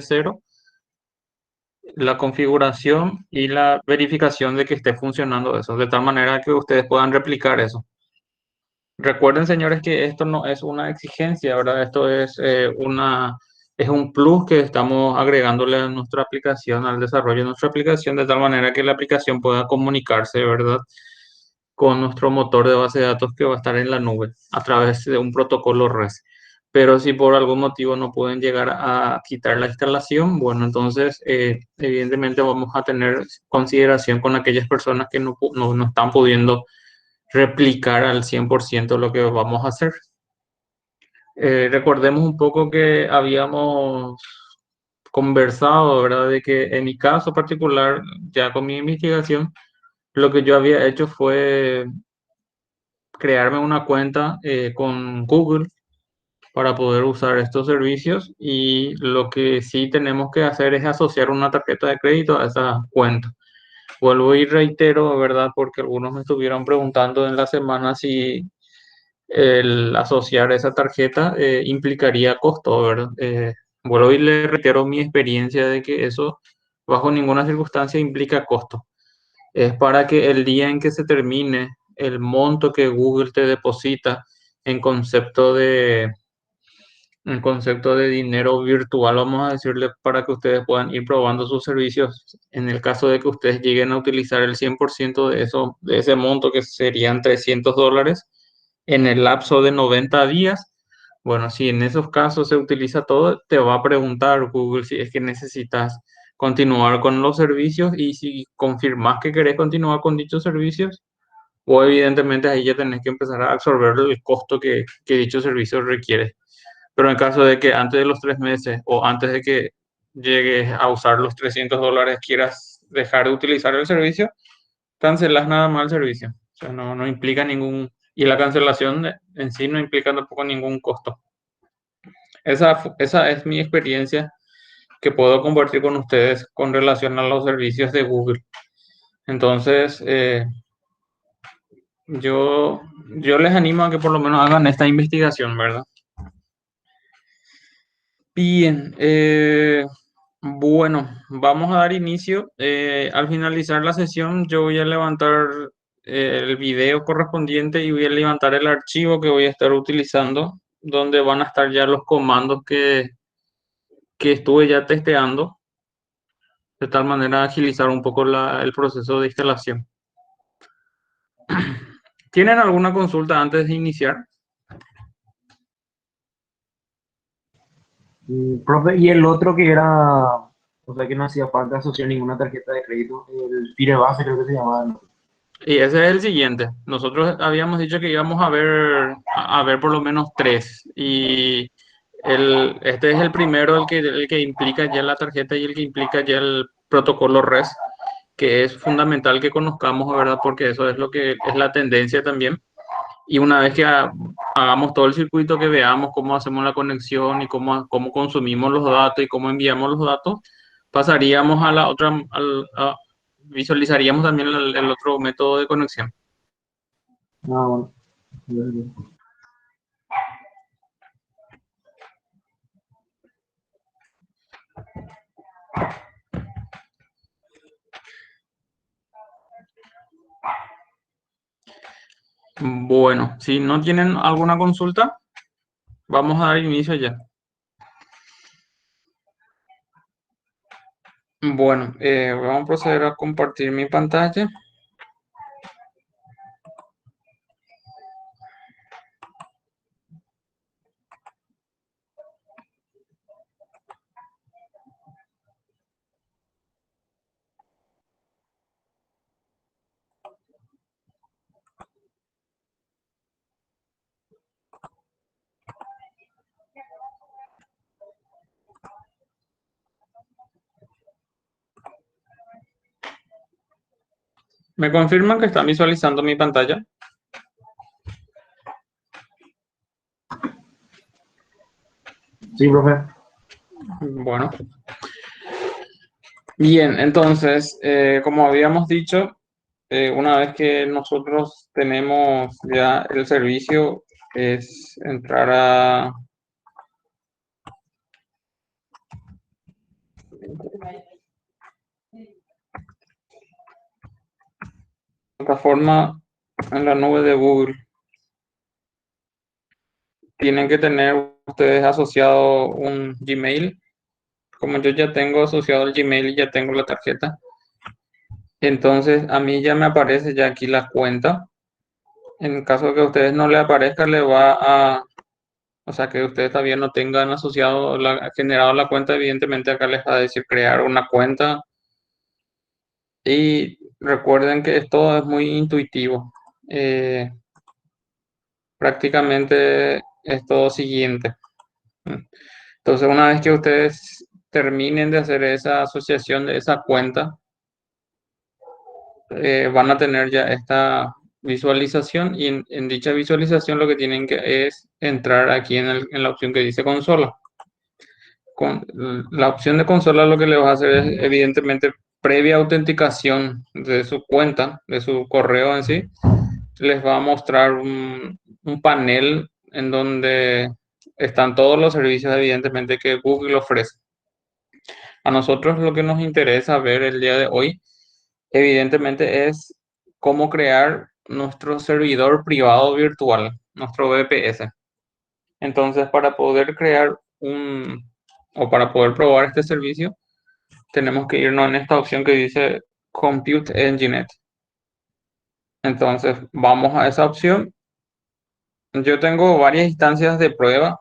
cero la configuración y la verificación de que esté funcionando eso, de tal manera que ustedes puedan replicar eso. Recuerden, señores, que esto no es una exigencia, ¿verdad? Esto es un plus que estamos agregándole a nuestra aplicación, al desarrollo de nuestra aplicación, de tal manera que la aplicación pueda comunicarse, ¿verdad? Con nuestro motor de base de datos que va a estar en la nube a través de un protocolo REST. Pero si por algún motivo no pueden llegar a quitar la instalación, bueno, entonces evidentemente vamos a tener consideración con aquellas personas que no están pudiendo replicar al 100% lo que vamos a hacer. Recordemos un poco que habíamos conversado, ¿verdad? De que en mi caso particular, ya con mi investigación, lo que yo había hecho fue crearme una cuenta con Google para poder usar estos servicios, y lo que sí tenemos que hacer es asociar una tarjeta de crédito a esa cuenta. Vuelvo y reitero, ¿verdad? Porque algunos me estuvieron preguntando en la semana si el asociar esa tarjeta implicaría costo, ¿verdad? Vuelvo y le reitero mi experiencia de que eso bajo ninguna circunstancia implica costo. Es para que el día en que se termine el monto que Google te deposita en concepto de dinero virtual, vamos a decirle, para que ustedes puedan ir probando sus servicios. En el caso de que ustedes lleguen a utilizar el 100% de eso, de ese monto, que serían $300, en el lapso de 90 días, bueno, si en esos casos se utiliza todo, te va a preguntar Google si es que necesitas continuar con los servicios, y si confirmas que querés continuar con dichos servicios, o evidentemente ahí ya tenés que empezar a absorber el costo que dicho servicio requiere. Pero en caso de que antes de los 3 meses o antes de que llegues a usar los $300 quieras dejar de utilizar el servicio, cancelas nada más el servicio. O sea, no implica ningún, y la cancelación en sí no implica tampoco ningún costo. Esa es mi experiencia que puedo compartir con ustedes con relación a los servicios de Google. Entonces, yo les animo a que por lo menos hagan esta investigación, ¿verdad? Bien, bueno, vamos a dar inicio. Al finalizar la sesión, yo voy a levantar el video correspondiente y voy a levantar el archivo que voy a estar utilizando, donde van a estar ya los comandos que estuve ya testeando, de tal manera agilizar un poco el proceso de instalación. ¿Tienen alguna consulta antes de iniciar? Profe, y el otro que era, o sea, que no hacía falta asociar ninguna tarjeta de crédito, el Firebase creo que se llamaba, ¿no? Y ese es el siguiente. Nosotros habíamos dicho que íbamos a ver por lo menos tres. Y este es el primero, el que implica ya la tarjeta y el que implica ya el protocolo REST, que es fundamental que conozcamos, ¿verdad? Porque eso es lo que es la tendencia también. Y una vez que hagamos todo el circuito, que veamos cómo hacemos la conexión y cómo consumimos los datos y cómo enviamos los datos, pasaríamos a la otra, visualizaríamos también el otro método de conexión. Ah, bueno. Bueno, si no tienen alguna consulta, vamos a dar inicio ya. Bueno, vamos a proceder a compartir mi pantalla. ¿Me confirman que están visualizando mi pantalla? Sí, profe. Bueno, bien, entonces, como habíamos dicho, una vez que nosotros tenemos ya el servicio, es entrar Plataforma en la nube de Google. Tienen que tener ustedes asociado un Gmail. Como yo ya tengo asociado el Gmail y ya tengo la tarjeta, entonces a mí ya me aparece ya aquí la cuenta. En caso de que a ustedes no le aparezca, le va a, o sea, que ustedes todavía no tengan asociado, generado la cuenta, evidentemente acá les va a decir crear una cuenta. Y recuerden que esto es muy intuitivo. Eh, Prácticamente es todo siguiente. Entonces, una vez que ustedes terminen de hacer esa asociación de esa cuenta, van a tener ya esta visualización y en dicha visualización lo que tienen que es entrar aquí en la opción que dice consola. Con la opción de consola lo que le va a hacer es evidentemente previa autenticación de su cuenta, de su correo en sí, les va a mostrar un panel en donde están todos los servicios evidentemente que Google ofrece. A nosotros lo que nos interesa ver el día de hoy evidentemente es cómo crear nuestro servidor privado virtual, nuestro VPS. Entonces, para poder crear o para poder probar este servicio, tenemos que irnos en esta opción que dice Compute Engine. Entonces, vamos a esa opción. Yo tengo varias instancias de prueba.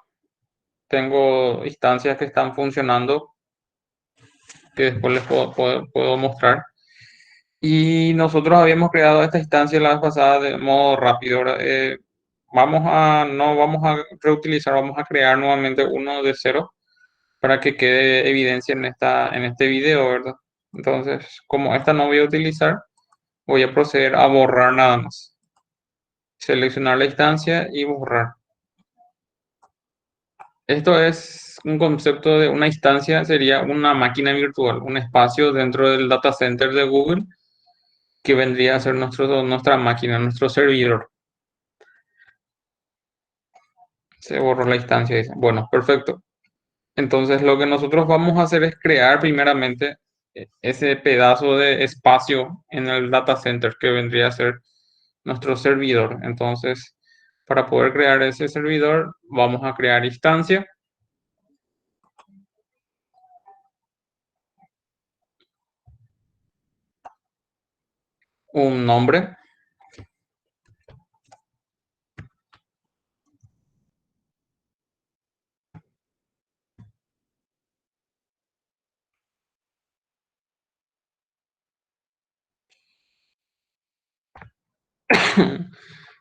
Tengo instancias que están funcionando, que después les puedo mostrar. Y nosotros habíamos creado esta instancia la vez pasada de modo rápido. No vamos a reutilizar, vamos a crear nuevamente uno de cero para que quede evidencia en este video, ¿verdad? Entonces, como esta no voy a utilizar, voy a proceder a borrar nada más. Seleccionar la instancia y borrar. Esto es un concepto de una instancia, sería una máquina virtual, un espacio dentro del data center de Google que vendría a ser nuestra máquina, nuestro servidor. Se borró la instancia. Dice. Bueno, perfecto. Entonces lo que nosotros vamos a hacer es crear primeramente ese pedazo de espacio en el data center que vendría a ser nuestro servidor. Entonces, para poder crear ese servidor, vamos a crear instancia. Un nombre.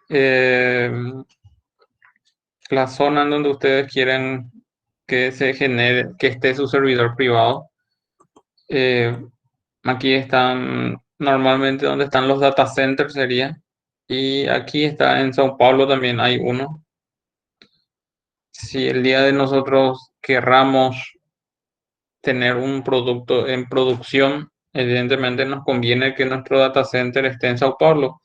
eh, la zona en donde ustedes quieren que se genere, que esté su servidor privado. Aquí están normalmente donde están los data centers sería. Y aquí está en Sao Paulo también hay uno. Si el día de nosotros querramos tener un producto en producción, evidentemente nos conviene que nuestro data center esté en Sao Paulo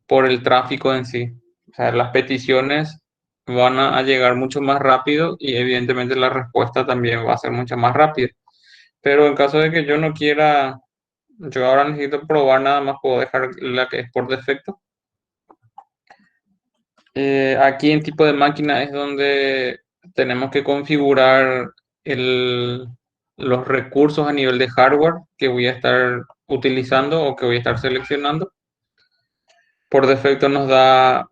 por el tráfico en sí. O sea, las peticiones van a llegar mucho más rápido y evidentemente la respuesta también va a ser mucho más rápida. Pero en caso de que yo no quiera, yo ahora necesito probar nada más, puedo dejar la que es por defecto. Aquí en tipo de máquina es donde tenemos que configurar los recursos a nivel de hardware que voy a estar utilizando o que voy a estar seleccionando. Por defecto nos da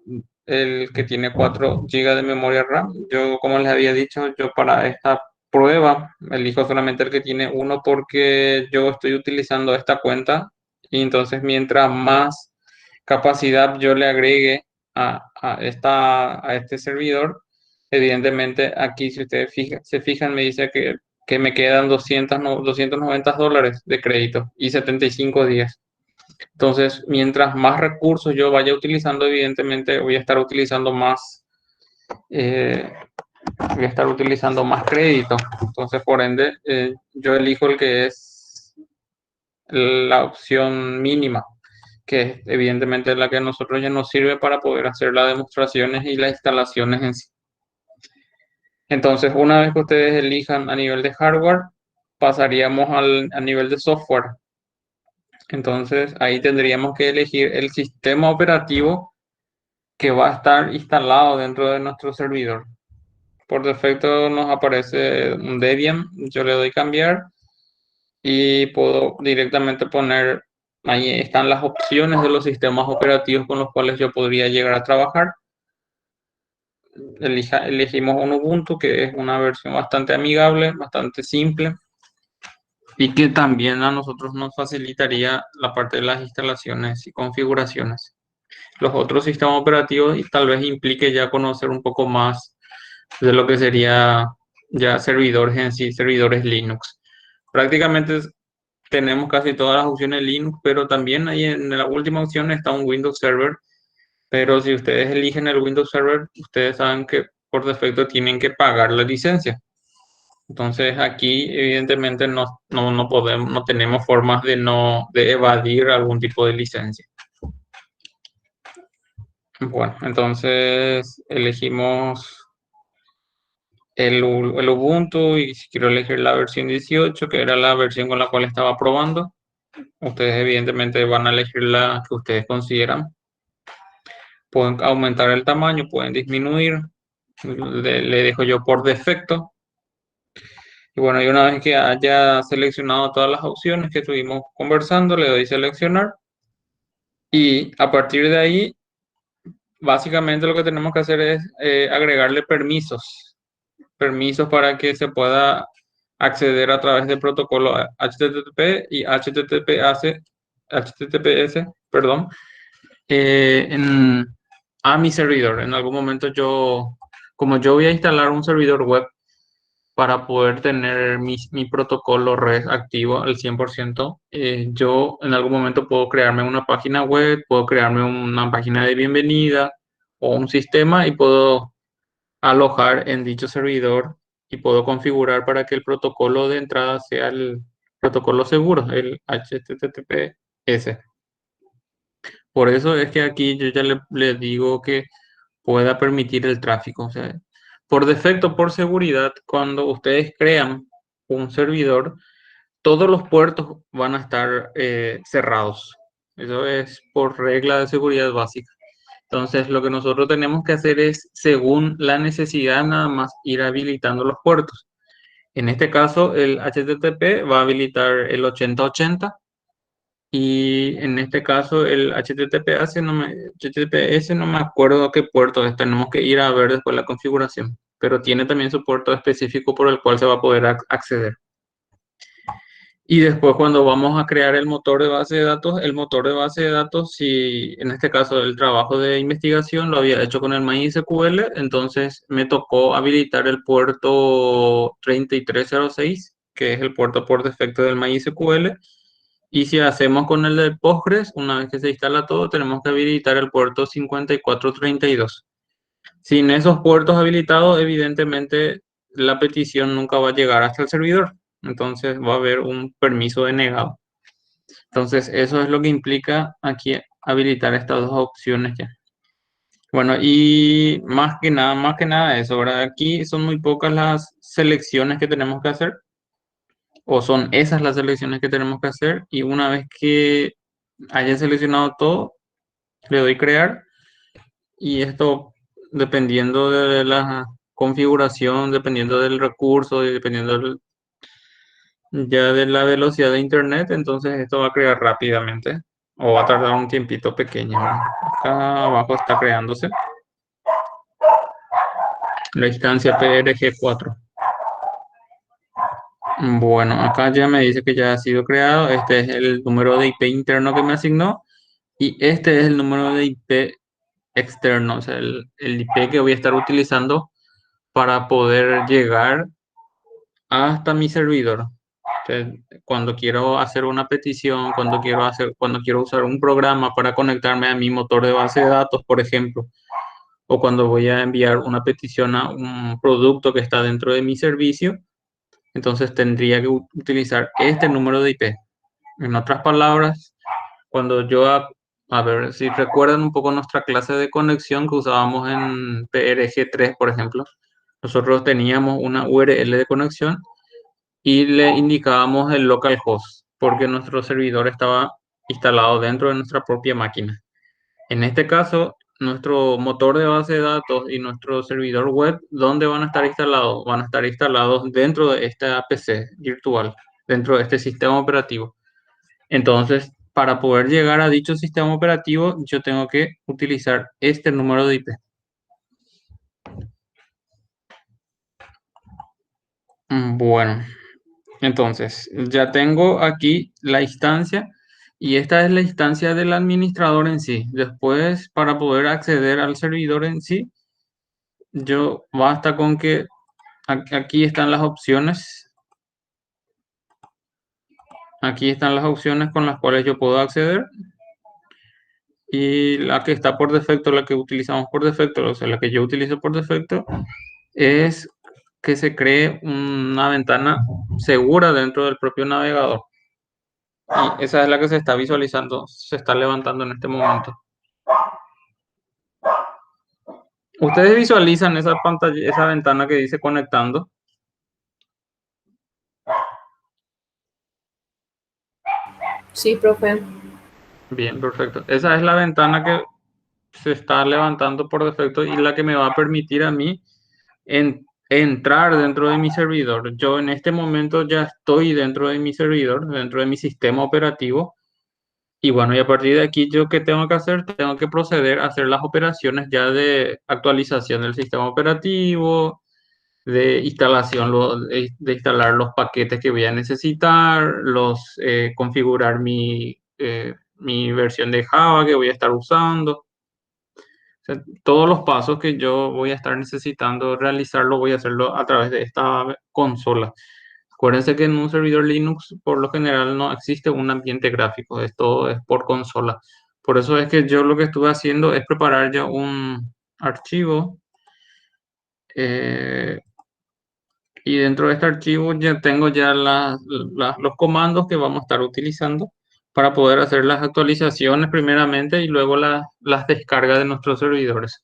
el que tiene 4 GB de memoria RAM. Yo, como les había dicho, yo para esta prueba elijo solamente el que tiene uno porque yo estoy utilizando esta cuenta y entonces mientras más capacidad yo le agregue a este servidor, evidentemente aquí si ustedes se fijan me dice que me quedan $290 de crédito y 75 días. Entonces, mientras más recursos yo vaya utilizando, evidentemente eh, voy a estar utilizando más crédito. Entonces, por ende, yo elijo el que es la opción mínima, que es evidentemente la que a nosotros ya nos sirve para poder hacer las demostraciones y las instalaciones en sí. Entonces, una vez que ustedes elijan a nivel de hardware, pasaríamos a nivel de software. Entonces ahí tendríamos que elegir el sistema operativo que va a estar instalado dentro de nuestro servidor. Por defecto nos aparece un Debian, yo le doy cambiar y puedo directamente poner, ahí están las opciones de los sistemas operativos con los cuales yo podría llegar a trabajar. Elegimos un Ubuntu, que es una versión bastante amigable, bastante simple y que también a nosotros nos facilitaría la parte de las instalaciones y configuraciones. Los otros sistemas operativos y tal vez implique ya conocer un poco más de lo que sería ya servidores en sí, servidores Linux. Prácticamente tenemos casi todas las opciones Linux, pero también ahí en la última opción está un Windows Server. Pero si ustedes eligen el Windows Server, ustedes saben que por defecto tienen que pagar la licencia. Entonces aquí evidentemente no podemos, no tenemos formas de evadir algún tipo de licencia. Bueno, entonces elegimos el Ubuntu y si quiero elegir la versión 18, que era la versión con la cual estaba probando, ustedes evidentemente van a elegir la que ustedes consideran. Pueden aumentar el tamaño, pueden disminuir, le dejo yo por defecto. Y bueno, y una vez que haya seleccionado todas las opciones que estuvimos conversando, le doy seleccionar. Y a partir de ahí, básicamente lo que tenemos que hacer es agregarle permisos. Permisos para que se pueda acceder a través del protocolo HTTP y HTTPS, perdón, a mi servidor. En algún momento como yo voy a instalar un servidor web, para poder tener mi protocolo red activo al 100%, yo en algún momento puedo crearme una página web, puedo crearme una página de bienvenida o un sistema y puedo alojar en dicho servidor y puedo configurar para que el protocolo de entrada sea el protocolo seguro, el HTTPS. Por eso es que aquí yo ya le digo que pueda permitir el tráfico. O sea, por defecto, por seguridad, cuando ustedes crean un servidor, todos los puertos van a estar cerrados. Eso es por regla de seguridad básica. Entonces, lo que nosotros tenemos que hacer es, según la necesidad, nada más ir habilitando los puertos. En este caso, el HTTP va a habilitar el 8080 y en este caso el HTTPS no me acuerdo qué puerto es, tenemos que ir a ver después la configuración, pero tiene también su puerto específico por el cual se va a poder acceder. Y después cuando vamos a crear el motor de base de datos, el motor de base de datos, si en este caso el trabajo de investigación lo había hecho con el MySQL, entonces me tocó habilitar el puerto 3306, que es el puerto por defecto del MySQL. Y si hacemos con el de Postgres, una vez que se instala todo, tenemos que habilitar el puerto 5432. Sin esos puertos habilitados, evidentemente la petición nunca va a llegar hasta el servidor. Entonces va a haber un permiso denegado. Entonces eso es lo que implica aquí habilitar estas dos opciones ya. Bueno, y más que nada eso, ¿verdad? Aquí son muy pocas las selecciones que tenemos que hacer, o son esas las selecciones que tenemos que hacer, y una vez que haya seleccionado todo, le doy crear, y esto dependiendo de la configuración, dependiendo del recurso y dependiendo ya de la velocidad de internet, entonces esto va a crear rápidamente o va a tardar un tiempito pequeño. Acá abajo está creándose la instancia PRG4. Bueno, acá ya me dice que ya ha sido creado. Este es el número de IP interno que me asignó y este es el número de IP externo, o sea, el IP que voy a estar utilizando para poder llegar hasta mi servidor. Entonces, cuando quiero hacer una petición, cuando quiero usar un programa para conectarme a mi motor de base de datos, por ejemplo, o cuando voy a enviar una petición a un producto que está dentro de mi servicio, entonces tendría que utilizar este número de IP. En otras palabras, cuando a ver si recuerdan un poco nuestra clase de conexión que usábamos en PRG3, por ejemplo, nosotros teníamos una URL de conexión y le indicábamos el localhost, porque nuestro servidor estaba instalado dentro de nuestra propia máquina. En este caso, nuestro motor de base de datos y nuestro servidor web, ¿dónde van a estar instalados? Van a estar instalados dentro de esta PC virtual, dentro de este sistema operativo. Entonces, para poder llegar a dicho sistema operativo, yo tengo que utilizar este número de IP. Bueno, entonces ya tengo aquí la instancia y esta es la instancia del administrador en sí. Después, para poder acceder al servidor en sí, yo basta con que aquí están las opciones. Aquí están las opciones con las cuales yo puedo acceder. Y la que está por defecto, la que utilizamos por defecto, o sea, la que yo utilizo por defecto, es que se cree una ventana segura dentro del propio navegador. Y esa es la que se está visualizando, se está levantando en este momento. Ustedes visualizan esa pantalla, esa ventana que dice conectando. Sí, profe. Bien, perfecto. Esa es la ventana que se está levantando por defecto y la que me va a permitir a mí entrar dentro de mi servidor. Yo en este momento ya estoy dentro de mi servidor, dentro de mi sistema operativo. Y bueno, y a partir de aquí, ¿yo qué tengo que hacer? Tengo que proceder a hacer las operaciones ya de actualización del sistema operativo, de instalación, de instalar los paquetes que voy a necesitar, configurar mi versión de Java que voy a estar usando. O sea, todos los pasos que yo voy a estar necesitando realizarlo, voy a hacerlo a través de esta consola. Acuérdense que en un servidor Linux por lo general no existe un ambiente gráfico, esto es por consola. Por eso es que yo lo que estuve haciendo es preparar ya un archivo eh, y dentro de este archivo ya tengo ya los comandos que vamos a estar utilizando para poder hacer las actualizaciones primeramente y luego las descargas de nuestros servidores.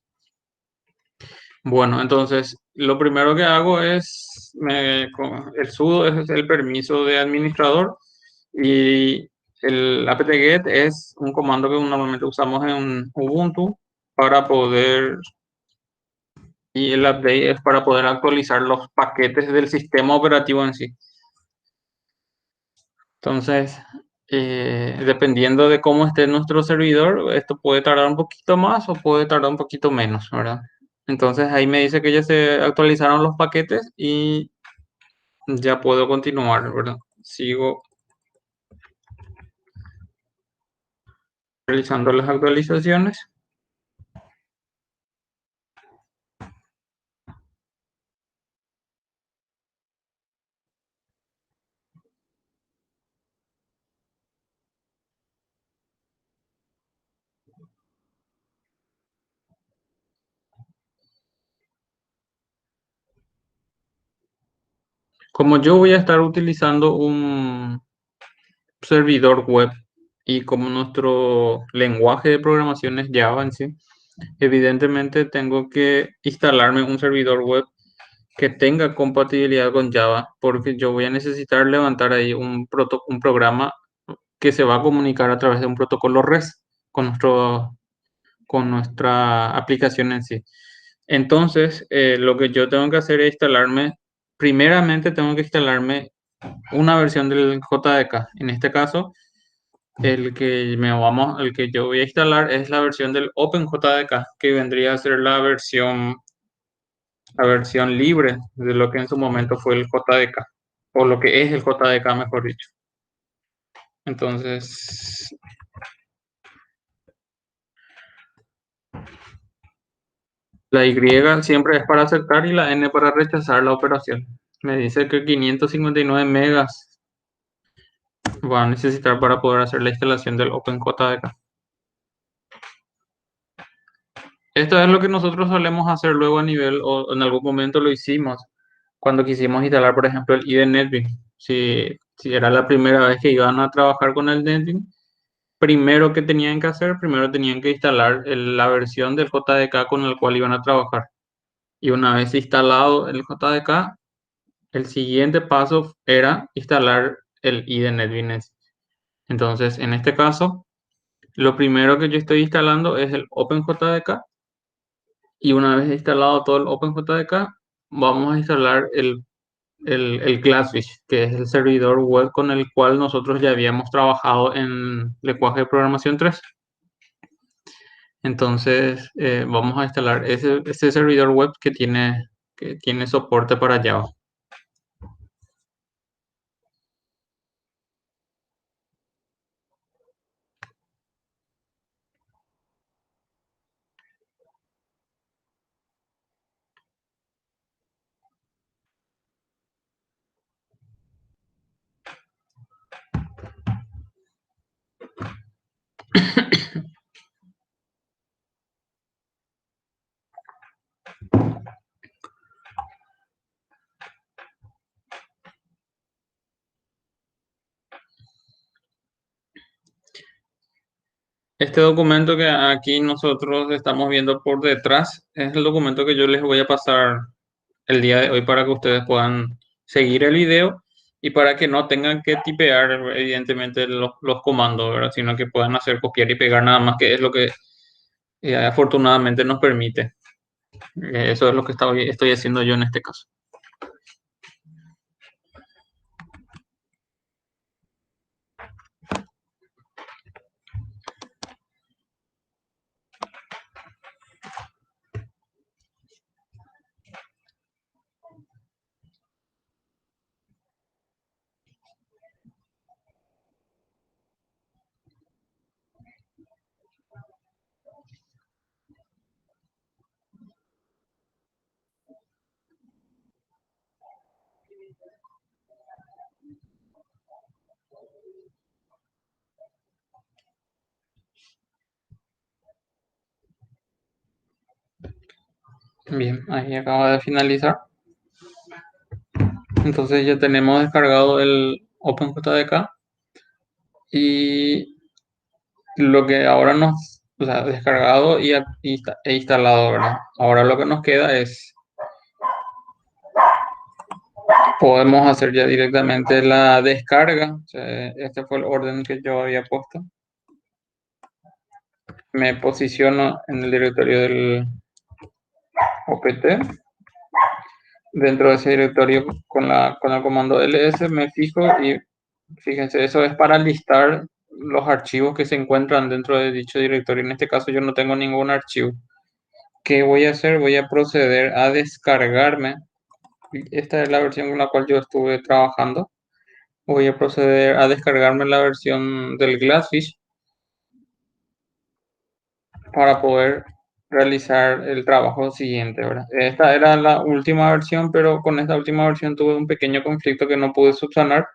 Bueno, entonces lo primero que hago es, el sudo es el permiso de administrador y el apt-get es un comando que normalmente usamos en Ubuntu para poder, y el update es para poder actualizar los paquetes del sistema operativo en sí. Entonces, dependiendo de cómo esté nuestro servidor, esto puede tardar un poquito más o puede tardar un poquito menos, ¿verdad? Entonces ahí me dice que ya se actualizaron los paquetes y ya puedo continuar, ¿verdad? Sigo realizando las actualizaciones. Como yo voy a estar utilizando un servidor web y como nuestro lenguaje de programación es Java en sí, evidentemente tengo que instalarme un servidor web que tenga compatibilidad con Java, porque yo voy a necesitar levantar ahí un programa que se va a comunicar a través de un protocolo REST con nuestra aplicación en sí. Entonces, lo que yo tengo que hacer es primeramente tengo que instalarme una versión del JDK. En este caso, el que yo voy a instalar es la versión del OpenJDK, que vendría a ser la versión libre de lo que en su momento fue el JDK, o lo que es el JDK, mejor dicho. Entonces, la Y siempre es para aceptar y la N para rechazar la operación. Me dice que 559 megas va a necesitar para poder hacer la instalación del OpenJDK. Esto es lo que nosotros solemos hacer luego a nivel, o en algún momento lo hicimos, cuando quisimos instalar, por ejemplo, el IDE NetBeans. Si era la primera vez que iban a trabajar con el NetBeans, primero que tenían que hacer, primero tenían que instalar la versión del JDK con el cual iban a trabajar. Y una vez instalado el JDK, el siguiente paso era instalar el IDE NetBeans. Entonces, en este caso, lo primero que yo estoy instalando es el OpenJDK. Y una vez instalado todo el OpenJDK, vamos a instalar el Glassfish, que es el servidor web con el cual nosotros ya habíamos trabajado en lenguaje de programación 3. Entonces, vamos a instalar ese servidor web que tiene soporte para Java. Este documento que aquí nosotros estamos viendo por detrás es el documento que yo les voy a pasar el día de hoy para que ustedes puedan seguir el video y para que no tengan que tipear evidentemente los comandos, ¿verdad? Sino que puedan hacer copiar y pegar nada más, que es lo que afortunadamente nos permite. Eso es lo que estoy haciendo yo en este caso. Bien, ahí acaba de finalizar. Entonces ya tenemos descargado el OpenJDK y lo que ahora o sea, descargado e instalado, ¿verdad? Ahora lo que nos queda es, podemos hacer ya directamente la descarga. O sea, este fue el orden que yo había puesto. Me posiciono en el directorio del opt. Dentro de ese directorio con el comando ls me fijo y fíjense, eso es para listar los archivos que se encuentran dentro de dicho directorio. En este caso yo no tengo ningún archivo. ¿Qué voy a hacer? Voy a proceder a descargarme. Esta es la versión con la cual yo estuve trabajando. Voy a proceder a descargarme la versión del Glassfish para poder realizar el trabajo siguiente, ¿verdad? Esta era la última versión, pero con esta última versión tuve un pequeño conflicto que no pude subsanar.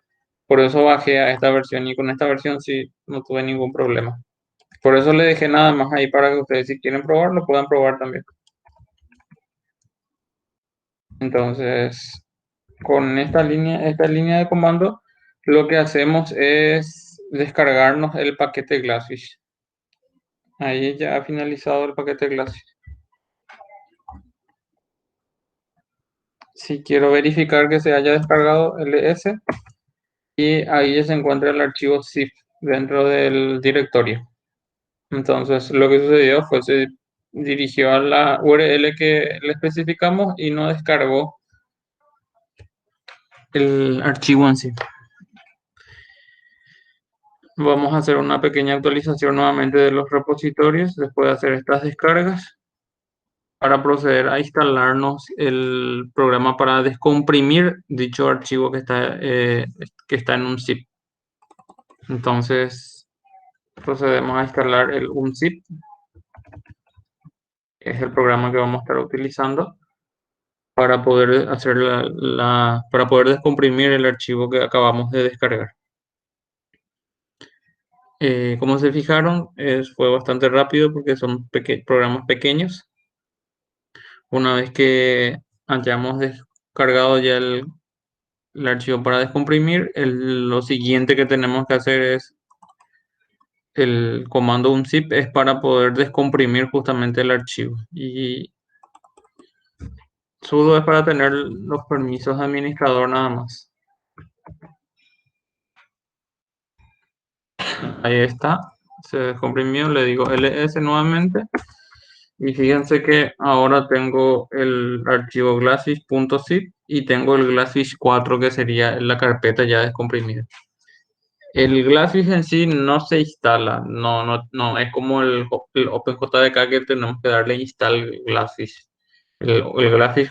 Por eso bajé a esta versión y con esta versión sí no tuve ningún problema. Por eso le dejé nada más ahí para que ustedes, si quieren probarlo, puedan probar también. Entonces, con esta línea de comando, lo que hacemos es descargarnos el paquete Glassfish. Ahí ya ha finalizado el paquete Glassfish. Si quiero verificar que se haya descargado ls, y ahí se encuentra el archivo zip dentro del directorio. Entonces, lo que sucedió fue se dirigió a la URL que le especificamos y no descargó el archivo en sí. Vamos a hacer una pequeña actualización nuevamente de los repositorios después de hacer estas descargas para proceder a instalarnos el programa para descomprimir dicho archivo que está en un zip. Entonces procedemos a instalar el unzip, que es el programa que vamos a estar utilizando para poder hacer para poder descomprimir el archivo que acabamos de descargar. Como se fijaron, fue bastante rápido porque son programas pequeños. Una vez que hayamos descargado ya el archivo para descomprimir, lo siguiente que tenemos que hacer es el comando unzip, es para poder descomprimir justamente el archivo. Y Sudo es para tener los permisos de administrador nada más. Ahí está, se descomprimió, le digo ls nuevamente. Y fíjense que ahora tengo el archivo glassfish.zip y tengo el glassfish 4 que sería la carpeta ya descomprimida. El Glassfish en sí no se instala, no es como el OpenJDK que tenemos que darle install Glassfish. El Glassfish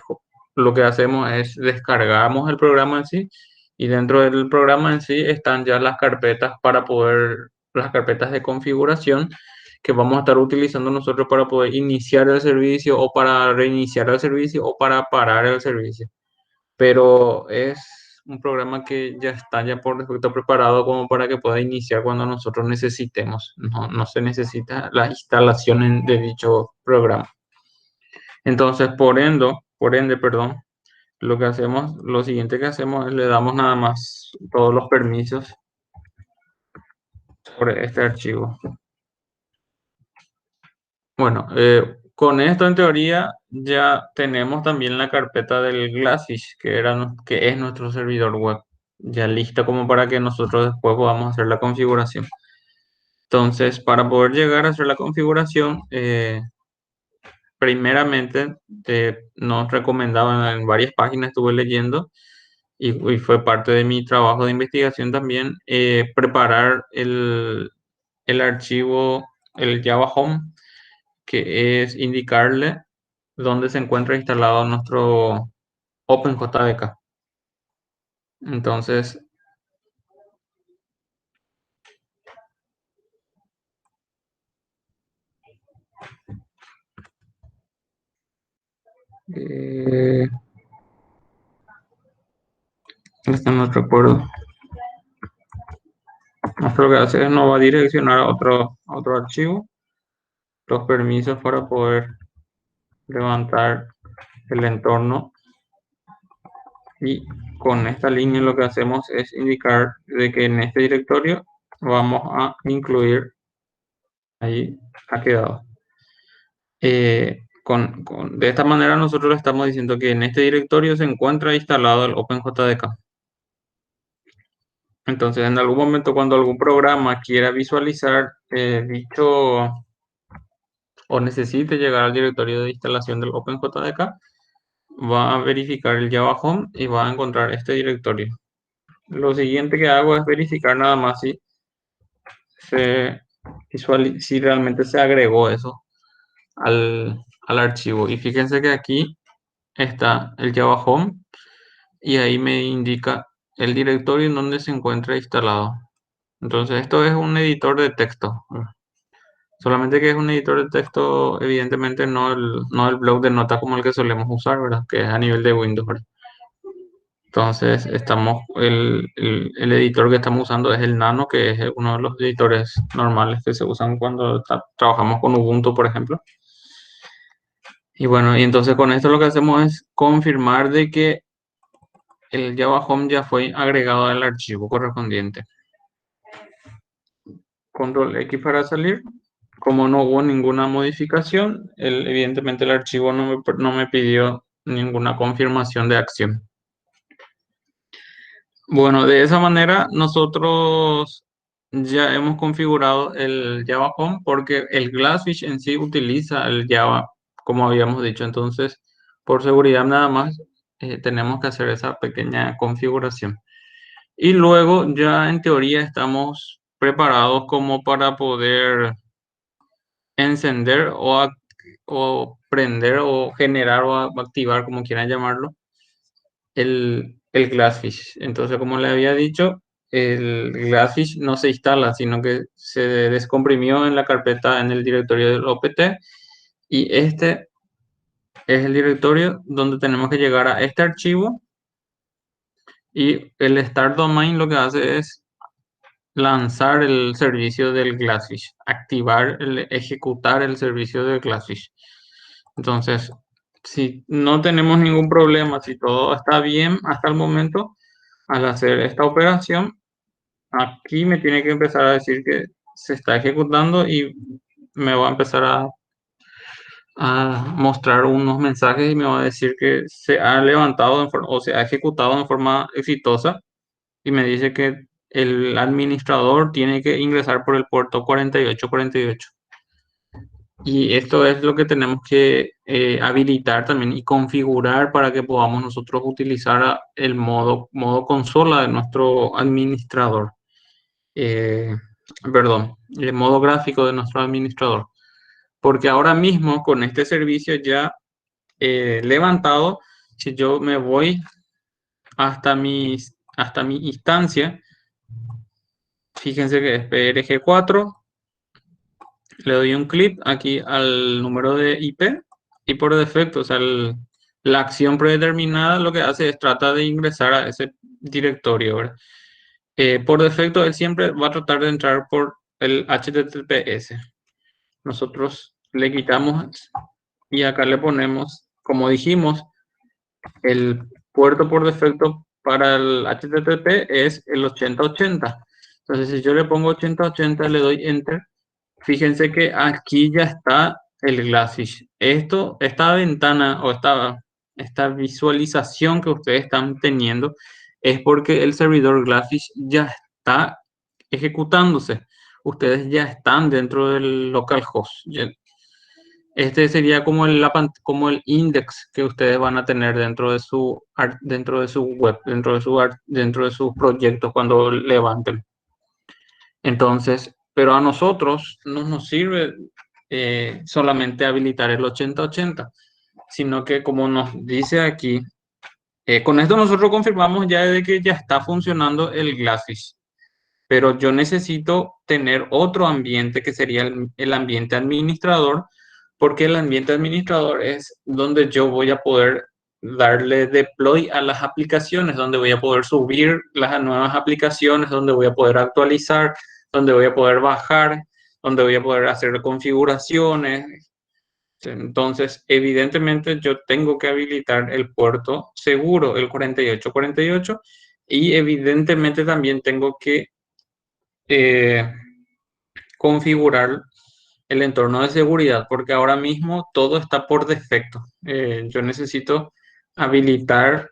lo que hacemos es descargamos el programa en sí y dentro del programa en sí están ya las carpetas las carpetas de configuración que vamos a estar utilizando nosotros para poder iniciar el servicio o para reiniciar el servicio o para parar el servicio. Pero es un programa que ya está ya por defecto preparado como para que pueda iniciar cuando nosotros necesitemos. No se necesita la instalación de dicho programa. Entonces, por ende, perdón, lo siguiente que hacemos es le damos nada más todos los permisos sobre este archivo. Bueno, con esto en teoría ya tenemos también la carpeta del Glassfish, que es nuestro servidor web, ya lista como para que nosotros después podamos hacer la configuración. Entonces, para poder llegar a hacer la configuración, primeramente nos recomendaban en varias páginas, estuve leyendo, y fue parte de mi trabajo de investigación también, preparar el archivo, el Java Home, que es indicarle dónde se encuentra instalado nuestro OpenJDK. Entonces, esto no recuerdo. Esto lo que hace es nos va a direccionar a otro archivo, los permisos para poder levantar el entorno. Y con esta línea lo que hacemos es indicar de que en este directorio vamos a incluir, ahí ha quedado. De esta manera nosotros le estamos diciendo que en este directorio se encuentra instalado el OpenJDK. Entonces, en algún momento cuando algún programa quiera visualizar dicho o necesite llegar al directorio de instalación del OpenJDK, va a verificar el Java Home y va a encontrar este directorio. Lo siguiente que hago es verificar nada más si realmente se agregó eso al archivo. Y fíjense que aquí está el Java Home y ahí me indica el directorio en donde se encuentra instalado. Entonces esto es un editor de texto. Solamente que es un editor de texto, evidentemente no el bloc de notas como el que solemos usar, ¿verdad? Que es a nivel de Windows, ¿verdad? Entonces el editor que estamos usando es el Nano, que es uno de los editores normales que se usan cuando trabajamos con Ubuntu, por ejemplo. Y bueno, y entonces con esto lo que hacemos es confirmar de que el Java Home ya fue agregado al archivo correspondiente. Control X para salir. Como no hubo ninguna modificación, evidentemente el archivo no me pidió ninguna confirmación de acción. Bueno, de esa manera nosotros ya hemos configurado el Java Home porque el Glassfish en sí utiliza el Java, como habíamos dicho. Entonces, por seguridad nada más, tenemos que hacer esa pequeña configuración. Y luego ya en teoría estamos preparados como para poder encender o prender o generar o activar, como quieran llamarlo, el Glassfish. Entonces, como le había dicho, el Glassfish no se instala, sino que se descomprimió en la carpeta, en el directorio del OPT, y este es el directorio donde tenemos que llegar a este archivo, y el start domain lo que hace es lanzar el servicio del Glassfish, ejecutar el servicio del Glassfish. Entonces, si no tenemos ningún problema, si todo está bien hasta el momento, al hacer esta operación, aquí me tiene que empezar a decir que se está ejecutando y me va a empezar a mostrar unos mensajes y me va a decir que se ha levantado o se ha ejecutado en forma exitosa y me dice que el administrador tiene que ingresar por el puerto 4848. Y esto es lo que tenemos que habilitar también y configurar para que podamos nosotros utilizar el modo consola de nuestro administrador. Eh, Perdón, el modo gráfico de nuestro administrador. Porque ahora mismo con este servicio ya levantado, si yo me voy hasta mi instancia, fíjense que es PRG4, le doy un clic aquí al número de IP y por defecto, o sea, la acción predeterminada lo que hace es trata de ingresar a ese directorio, ¿verdad? Por defecto, él siempre va a tratar de entrar por el HTTPS. Nosotros le quitamos y acá le ponemos, como dijimos, el puerto por defecto para el HTTP es el 8080. Entonces, si yo le pongo 8080, le doy Enter. Fíjense que aquí ya está el Glassfish. Esta ventana o esta visualización que ustedes están teniendo es porque el servidor Glassfish ya está ejecutándose. Ustedes ya están dentro del localhost. Este sería como como el index que ustedes van a tener dentro de su web, dentro de sus proyectos cuando levanten. Entonces, pero a nosotros no nos sirve solamente habilitar el 8080, sino que como nos dice aquí, con esto nosotros confirmamos ya de que ya está funcionando el Glassfish, pero yo necesito tener otro ambiente que sería el ambiente administrador, porque el ambiente administrador es donde yo voy a poder darle deploy a las aplicaciones, donde voy a poder subir las nuevas aplicaciones, donde voy a poder actualizar, donde voy a poder bajar, donde voy a poder hacer configuraciones. Entonces, evidentemente yo tengo que habilitar el puerto seguro, el 4848, y evidentemente también tengo que configurar el entorno de seguridad, porque ahora mismo todo está por defecto. Yo necesito habilitar,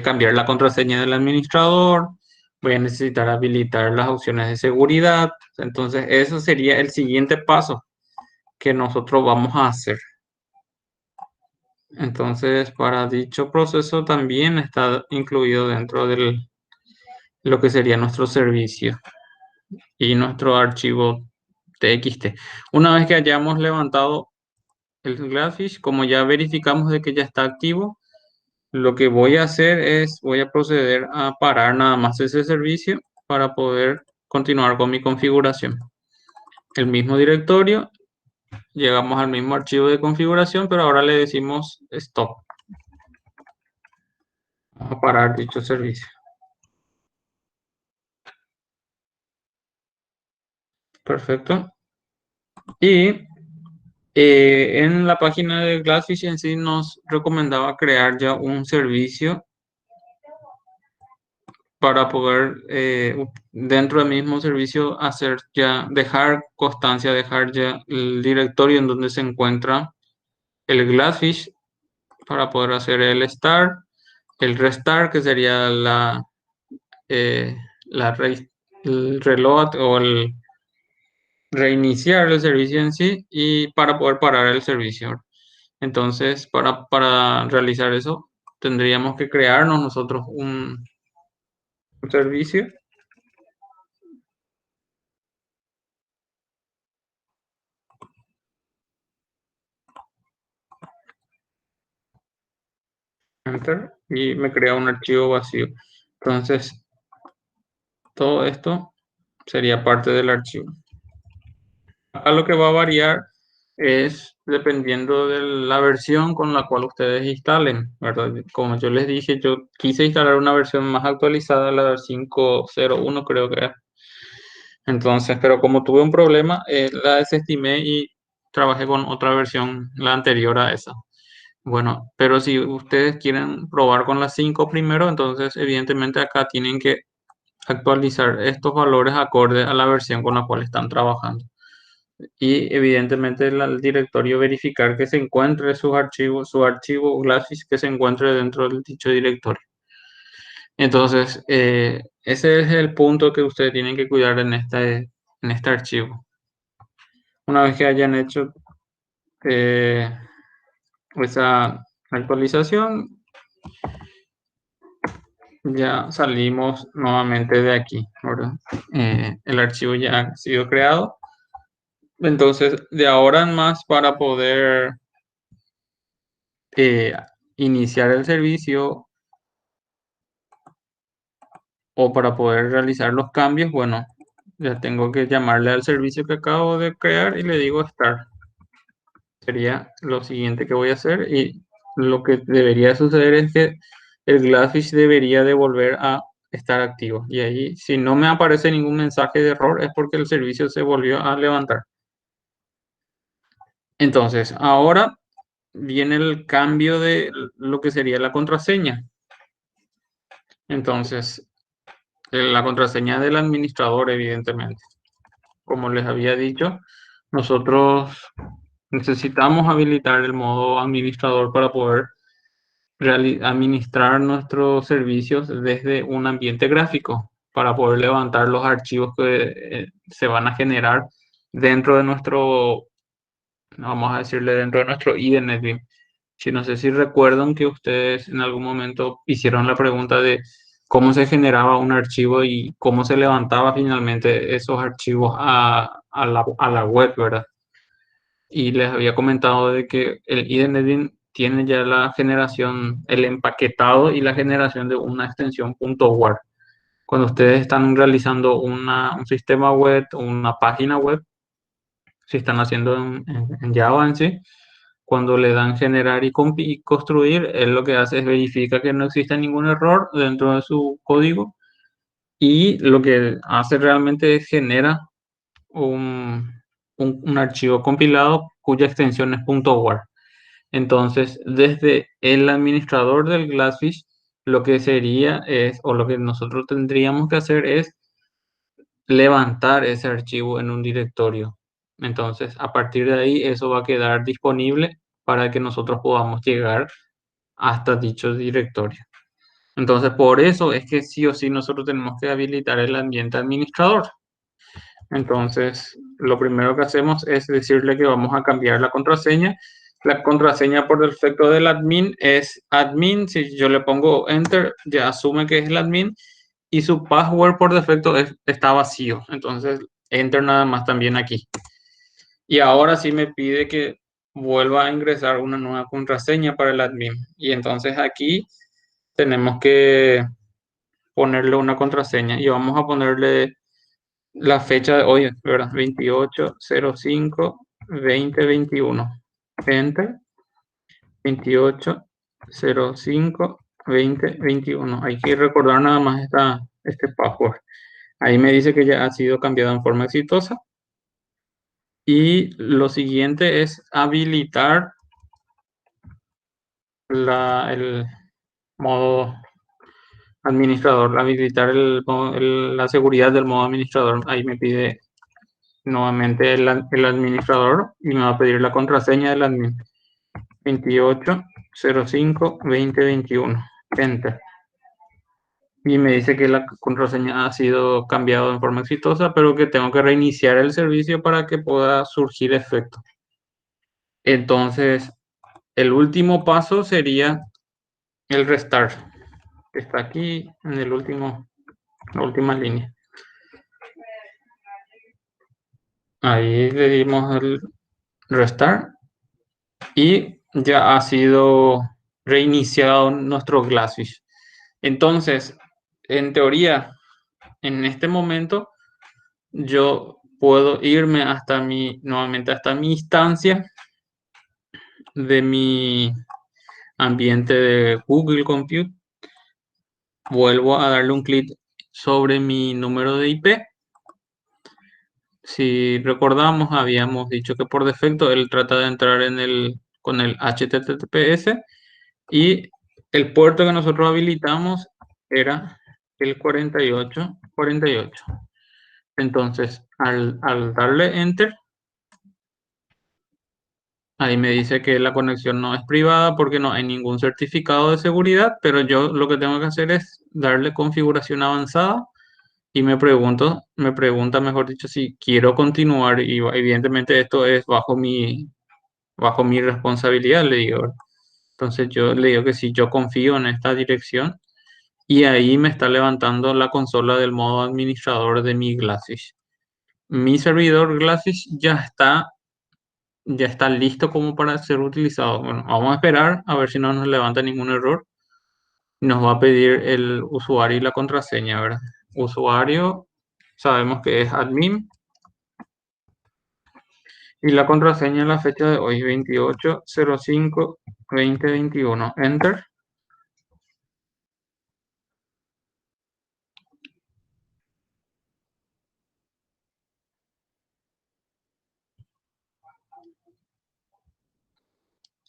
cambiar la contraseña del administrador, voy a necesitar habilitar las opciones de seguridad. Entonces, eso sería el siguiente paso que nosotros vamos a hacer. Entonces, para dicho proceso también está incluido dentro de lo que sería nuestro servicio y nuestro archivo TXT. Una vez que hayamos levantado el Glassfish, como ya verificamos de que ya está activo, lo que voy a hacer es, voy a proceder a parar nada más ese servicio para poder continuar con mi configuración. El mismo directorio, llegamos al mismo archivo de configuración, pero ahora le decimos stop. Vamos a parar dicho servicio. Perfecto. Y en la página de Glassfish en sí nos recomendaba crear ya un servicio para poder dentro del mismo servicio dejar constancia, dejar ya el directorio en donde se encuentra el Glassfish para poder hacer el start, el restart que sería el reload o el reiniciar el servicio en sí y para poder parar el servicio. Entonces, para realizar eso, tendríamos que crearnos nosotros un servicio. Enter, y me crea un archivo vacío. Entonces, todo esto sería parte del archivo. Acá lo que va a variar es dependiendo de la versión con la cual ustedes instalen, ¿verdad? Como yo les dije, yo quise instalar una versión más actualizada, la 5.01 creo que era. Entonces, pero como tuve un problema, la desestimé y trabajé con otra versión, la anterior a esa. Bueno, pero si ustedes quieren probar con las 5 primero, entonces evidentemente acá tienen que actualizar estos valores acorde a la versión con la cual están trabajando. y evidentemente el directorio verificar que se encuentre su archivo Glassfish que se encuentre dentro del dicho directorio. Entonces, ese es el punto que ustedes tienen que cuidar en este archivo. Una vez que hayan hecho esa actualización, ya salimos nuevamente de aquí, ¿verdad? El archivo ya ha sido creado. Entonces, de ahora en más, para poder iniciar el servicio o para poder realizar los cambios, bueno, ya tengo que llamarle al servicio que acabo de crear y le digo start. Sería lo siguiente que voy a hacer, y lo que debería suceder es que el Glassfish debería de volver a estar activo, y ahí si no me aparece ningún mensaje de error es porque el servicio se volvió a levantar. Entonces ahora viene el cambio de lo que sería la contraseña. Entonces la contraseña del administrador, evidentemente, como les había dicho, nosotros necesitamos habilitar el modo administrador para poder administrar nuestros servicios desde un ambiente gráfico, para poder levantar los archivos que se van a generar dentro de nuestro, vamos a decirle, dentro de nuestro IDE NetBeam. Si no sé si recuerdan que ustedes en algún momento hicieron la pregunta de cómo se generaba un archivo y cómo se levantaba finalmente esos archivos a la web, ¿verdad? Y les había comentado de que el IDE NetBeam tiene ya la generación, el empaquetado y la generación de una extensión .war. Cuando ustedes están realizando un sistema web o una página web, si están haciendo en Java en sí, cuando le dan generar y construir, él lo que hace es verifica que no exista ningún error dentro de su código, y lo que hace realmente es genera un archivo compilado cuya extensión es .war. Entonces, desde el administrador del Glassfish, lo que sería es, o lo que nosotros tendríamos que hacer es levantar ese archivo en un directorio. Entonces, a partir de ahí, eso va a quedar disponible para que nosotros podamos llegar hasta dicho directorio. Entonces, por eso es que sí o sí nosotros tenemos que habilitar el ambiente administrador. Entonces, lo primero que hacemos es decirle que vamos a cambiar la contraseña. La contraseña por defecto del admin es admin. Si yo le pongo enter, ya asume que es el admin. Y su password por defecto está vacío. Entonces, enter nada más también aquí. Y ahora sí me pide que vuelva a ingresar una nueva contraseña para el admin. Y entonces aquí tenemos que ponerle una contraseña. Y vamos a ponerle la fecha de hoy, ¿verdad? 28/05/2021. Enter. 28/05/2021. Hay que recordar nada más este password. Ahí me dice que ya ha sido cambiado en forma exitosa. Y lo siguiente es habilitar el modo administrador, habilitar la seguridad del modo administrador. Ahí me pide nuevamente el administrador y me va a pedir la contraseña del admin. 28/05/2021. Enter. Y me dice que la contraseña ha sido cambiada en forma exitosa, pero que tengo que reiniciar el servicio para que pueda surgir efecto. Entonces, el último paso sería el restart, que está aquí en la última línea. Ahí le dimos el restart y ya ha sido reiniciado nuestro Glassfish. Entonces, en teoría, en este momento, yo puedo irme nuevamente hasta mi instancia de mi ambiente de Google Compute. Vuelvo a darle un clic sobre mi número de IP. Si recordamos, habíamos dicho que por defecto él trata de entrar con el HTTPS, y el puerto que nosotros habilitamos era el 4848. Entonces, al darle enter, Ahí me dice que la conexión no es privada porque no hay ningún certificado de seguridad, pero yo lo que tengo que hacer es darle configuración avanzada y me pregunta, mejor dicho, si quiero continuar y evidentemente esto es bajo mi responsabilidad, le digo, ¿verdad? Entonces yo le digo que sí, yo confío en esta dirección y ahí me está levantando la consola del modo administrador de mi Glassfish. Mi servidor Glassfish ya está listo como para ser utilizado. Bueno, vamos a esperar a ver si no nos levanta ningún error. Nos va a pedir el usuario y la contraseña, ¿verdad? Usuario, sabemos que es admin. Y la contraseña en la fecha de hoy, 28/05/2021. Enter.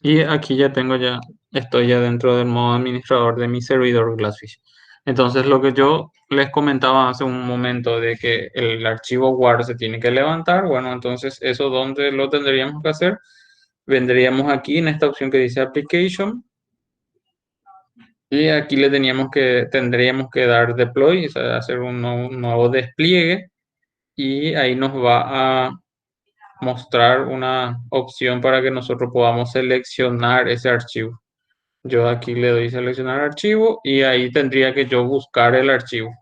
Y aquí estoy ya dentro del modo administrador de mi servidor Glassfish. Entonces lo que yo les comentaba hace un momento de que el archivo WAR se tiene que levantar, bueno, entonces eso ¿dónde lo tendríamos que hacer? Vendríamos aquí en esta opción que dice Application y aquí tendríamos que dar Deploy, o sea, hacer un nuevo despliegue y ahí nos va a mostrar una opción para que nosotros podamos seleccionar ese archivo. Yo aquí le doy seleccionar archivo y ahí tendría que yo buscar el archivo.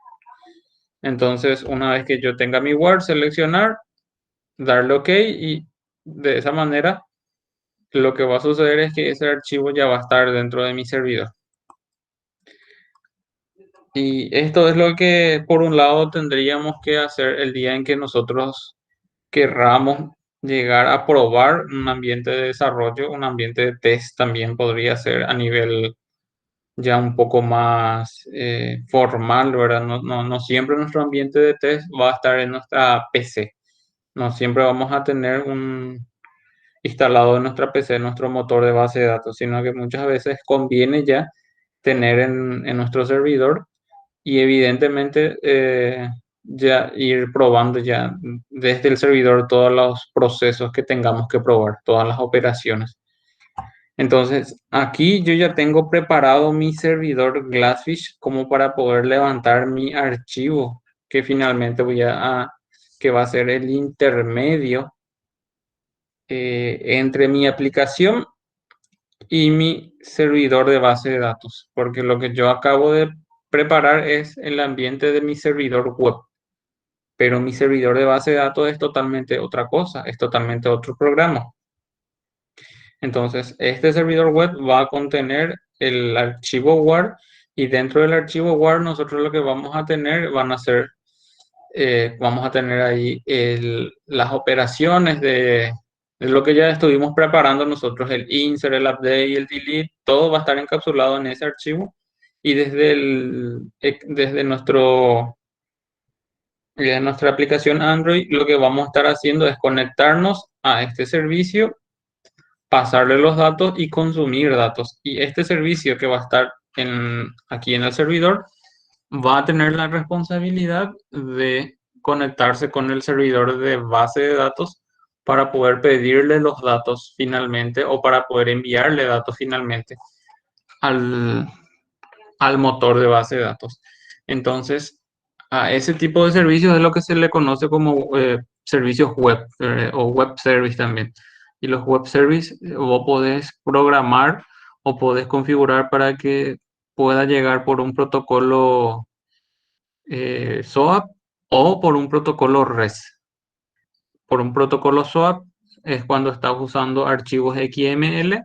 Entonces, una vez que yo tenga mi Word, seleccionar, darle OK y de esa manera lo que va a suceder es que ese archivo ya va a estar dentro de mi servidor. Y esto es lo que por un lado tendríamos que hacer el día en que nosotros querramos llegar a probar un ambiente de desarrollo, un ambiente de test también podría ser a nivel ya un poco más formal, ¿verdad? No siempre nuestro ambiente de test va a estar en nuestra PC. No siempre vamos a tener instalado en nuestra PC nuestro motor de base de datos, sino que muchas veces conviene ya tener en nuestro servidor y evidentemente ya ir probando ya desde el servidor todos los procesos que tengamos que probar, todas las operaciones. Entonces, aquí yo ya tengo preparado mi servidor Glassfish como para poder levantar mi archivo que finalmente que va a ser el intermedio entre mi aplicación y mi servidor de base de datos, porque lo que yo acabo de preparar es el ambiente de mi servidor web, pero mi servidor de base de datos es totalmente otra cosa, es totalmente otro programa. Entonces, este servidor web va a contener el archivo WAR y dentro del archivo WAR nosotros lo que vamos a tener vamos a tener ahí las operaciones de lo que ya estuvimos preparando nosotros, el insert, el update y el delete, todo va a estar encapsulado en ese archivo y desde nuestra aplicación Android lo que vamos a estar haciendo es conectarnos a este servicio, pasarle los datos y consumir datos. Y este servicio que va a estar aquí en el servidor va a tener la responsabilidad de conectarse con el servidor de base de datos para poder pedirle los datos finalmente o para poder enviarle datos finalmente al, al motor de base de datos. Entonces, a ese tipo de servicios es lo que se le conoce como servicios web o web service también. Y los web service vos podés programar o podés configurar para que pueda llegar por un protocolo SOAP o por un protocolo REST. Por un protocolo SOAP es cuando estás usando archivos XML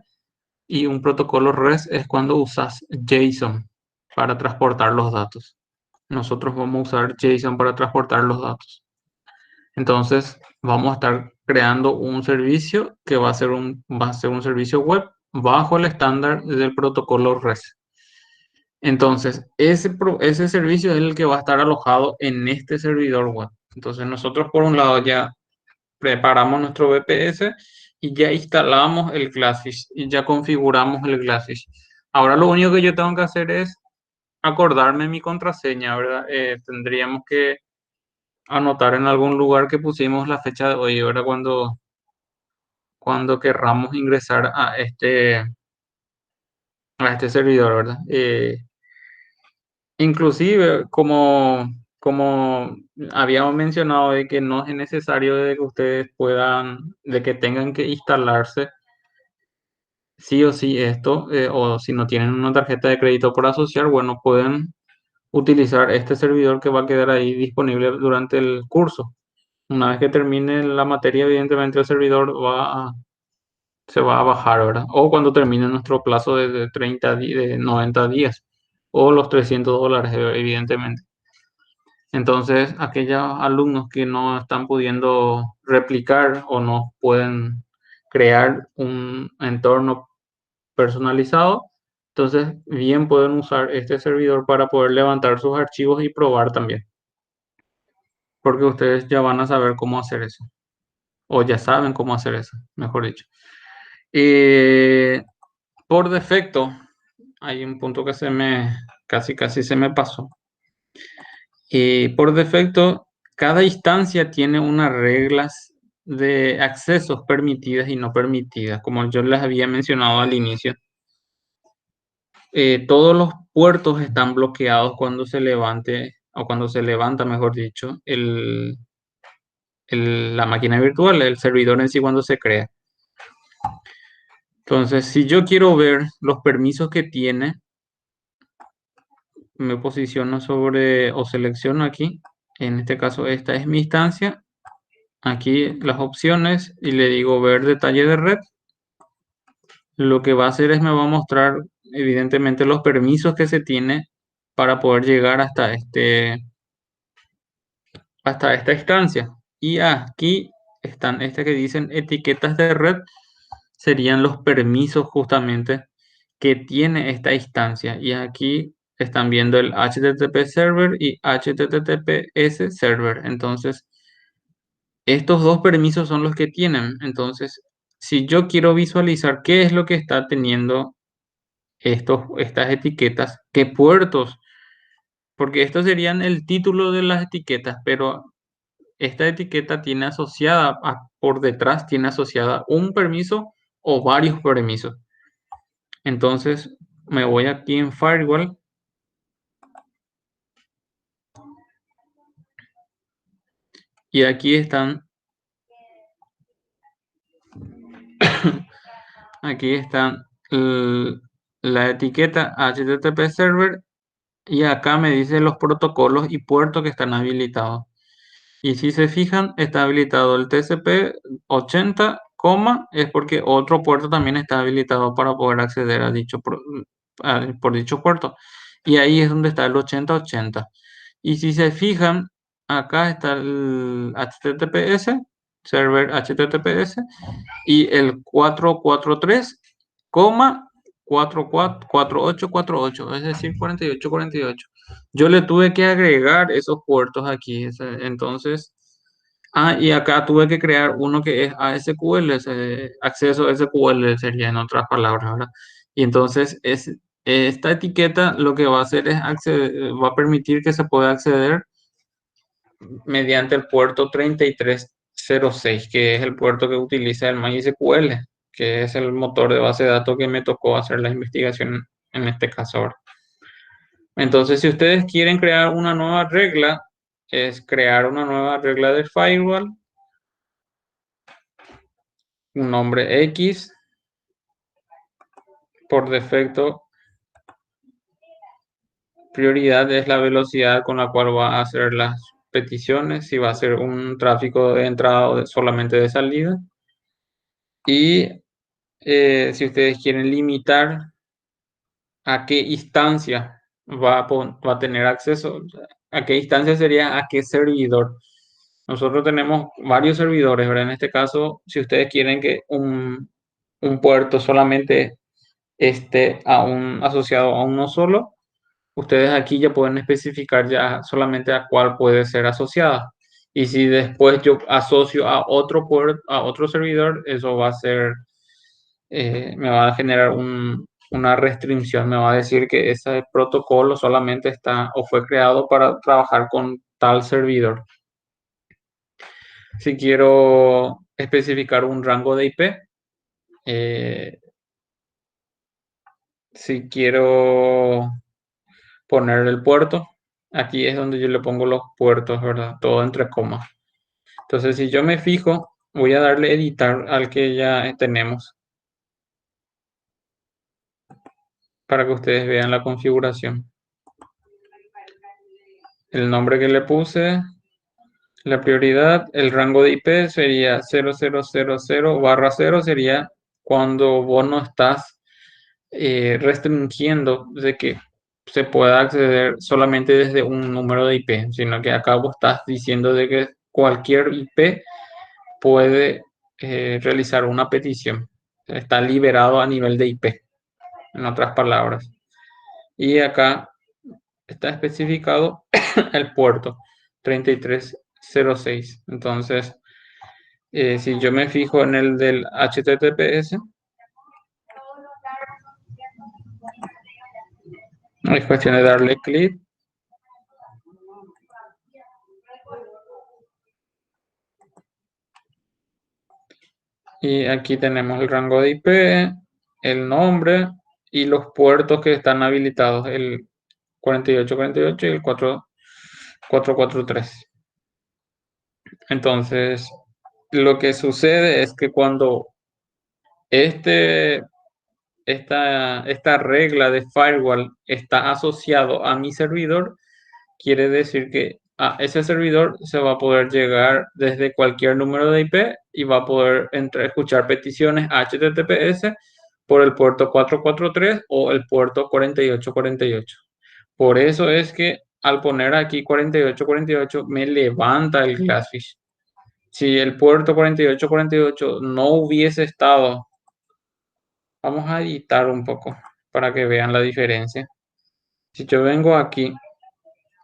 y un protocolo REST es cuando usas JSON para transportar los datos. Nosotros vamos a usar JSON para transportar los datos. Entonces vamos a estar creando un servicio que va a ser un servicio web bajo el estándar del protocolo REST. Entonces, ese servicio es el que va a estar alojado en este servidor web. Entonces, nosotros por un lado ya preparamos nuestro VPS y ya instalamos el Glassfish y ya configuramos el Glassfish. Ahora lo único que yo tengo que hacer es acordarme mi contraseña, ¿verdad? Tendríamos que anotar en algún lugar que pusimos la fecha de hoy, ¿verdad? cuando querramos ingresar a este servidor, ¿verdad? Inclusive, como habíamos mencionado, de que no es necesario de que ustedes de que tengan que instalarse sí o sí esto, o si no tienen una tarjeta de crédito por asociar, bueno, pueden utilizar este servidor que va a quedar ahí disponible durante el curso. Una vez que termine la materia, evidentemente el servidor se va a bajar, ¿verdad? O cuando termine nuestro plazo de 90 días, o los $300, evidentemente. Entonces, aquellos alumnos que no están pudiendo replicar o no pueden crear un entorno personalizado, entonces bien pueden usar este servidor para poder levantar sus archivos y probar también. Porque ustedes ya van a saber cómo hacer eso. O ya saben cómo hacer eso, mejor dicho. Por defecto, hay un punto que casi se me pasó. Por defecto, cada instancia tiene unas reglas de accesos permitidas y no permitidas, como yo les había mencionado al inicio. Todos los puertos están bloqueados cuando se levante, o cuando se levanta, mejor dicho, la máquina virtual, el servidor en sí cuando se crea. Entonces, si yo quiero ver los permisos que tiene, me posiciono sobre o selecciono aquí. En este caso, esta es mi instancia. Aquí las opciones y le digo ver detalle de red. Lo que va a hacer es me va a mostrar evidentemente los permisos que se tiene para poder llegar hasta esta instancia. Y aquí están que dicen etiquetas de red, serían los permisos justamente que tiene esta instancia. Y aquí están viendo el HTTP server y HTTPS server. Entonces, estos dos permisos son los que tienen. Entonces, si yo quiero visualizar qué es lo que está teniendo estas etiquetas, qué puertos, porque estos serían el título de las etiquetas, pero esta etiqueta tiene asociada, por detrás tiene asociada un permiso o varios permisos. Entonces, me voy aquí en Firewall. Y aquí están la etiqueta HTTP server y acá me dice los protocolos y puertos que están habilitados. Y si se fijan, está habilitado el TCP 80, es porque otro puerto también está habilitado para poder acceder a por dicho puerto. Y ahí es donde está el 8080. Y si se fijan, acá está el HTTPS, server HTTPS, y el 443, 4848, es decir, 4848. Yo le tuve que agregar esos puertos aquí, entonces, y acá tuve que crear uno que es ASQL, acceso SQL sería en otras palabras, ¿verdad? Y entonces esta etiqueta lo que va a hacer es va a permitir que se pueda acceder mediante el puerto 3306, que es el puerto que utiliza el MySQL, que es el motor de base de datos que me tocó hacer la investigación en este caso ahora. Entonces, si ustedes quieren crear una nueva regla, es crear una nueva regla de firewall, un nombre X, por defecto, prioridad es la velocidad con la cual va a hacer las peticiones, si va a ser un tráfico de entrada o solamente de salida. Y si ustedes quieren limitar a qué instancia va a tener acceso, a qué instancia sería a qué servidor. Nosotros tenemos varios servidores, ¿verdad? En este caso, si ustedes quieren que un puerto solamente esté asociado a uno solo, ustedes aquí ya pueden especificar ya solamente a cuál puede ser asociada. Y si después yo asocio a otro puerto, a otro servidor, eso va a ser, me va a generar una restricción, me va a decir que ese protocolo solamente está o fue creado para trabajar con tal servidor. Si quiero especificar un rango de IP, si quiero poner el puerto, aquí es donde yo le pongo los puertos, ¿verdad? Todo entre comas. Entonces, si yo me fijo, voy a darle editar al que ya tenemos para que ustedes vean la configuración. El nombre que le puse, la prioridad, el rango de IP sería 0000/0, sería cuando vos no estás restringiendo de que se pueda acceder solamente desde un número de IP, sino que acá vos estás diciendo de que cualquier IP puede realizar una petición. Está liberado a nivel de IP, en otras palabras. Y acá está especificado el puerto 3306. Entonces, si yo me fijo en el del HTTPS, es cuestión de darle clic. Y aquí tenemos el rango de IP, el nombre y los puertos que están habilitados, el 4848 y el 4443. Entonces, lo que sucede es que cuando esta regla de firewall está asociado a mi servidor, quiere decir que a ese servidor se va a poder llegar desde cualquier número de IP y va a poder escuchar peticiones HTTPS por el puerto 443 o el puerto 4848. Por eso es que al poner aquí 4848 me levanta el Glassfish. Si el puerto 4848 no hubiese estado, vamos a editar un poco para que vean la diferencia. Si yo vengo aquí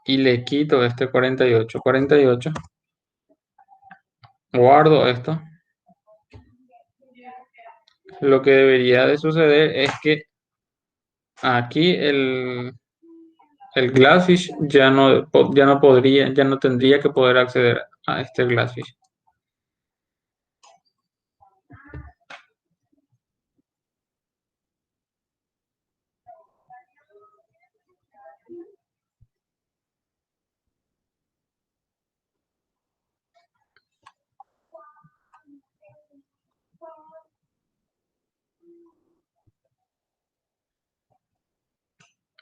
y le quito este 4848, guardo esto, lo que debería de suceder es que aquí el Glassfish ya no tendría que poder acceder a este Glassfish.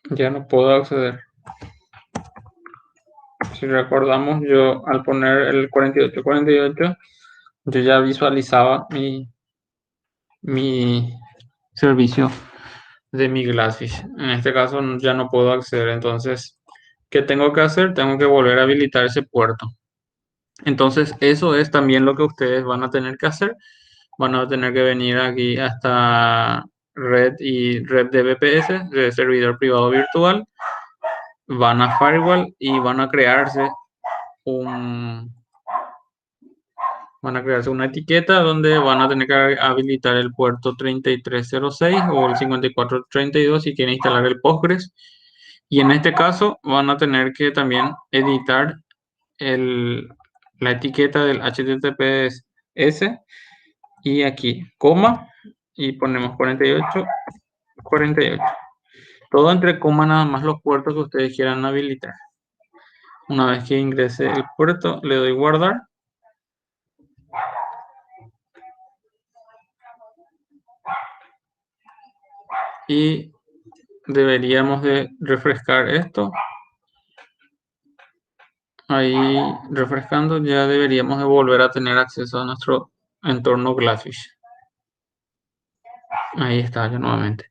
Ya no puedo acceder. Si recordamos, yo al poner el 4848, yo ya visualizaba mi servicio de mi Glassfish. En este caso ya no puedo acceder. Entonces, ¿qué tengo que hacer? Tengo que volver a habilitar ese puerto. Entonces, eso es también lo que ustedes van a tener que hacer. Van a tener que venir aquí hasta red y red de VPS, de servidor privado virtual. Van a firewall y van a crearse una etiqueta donde van a tener que habilitar el puerto 3306 o el 5432 si quieren instalar el Postgres. Y en este caso van a tener que también editar la etiqueta del HTTPS y aquí, coma, y ponemos 48. Todo entre coma, nada más los puertos que ustedes quieran habilitar. Una vez que ingrese el puerto, le doy guardar. Y deberíamos de refrescar esto. Ahí refrescando ya deberíamos de volver a tener acceso a nuestro entorno Glassfish. Ahí está ya nuevamente.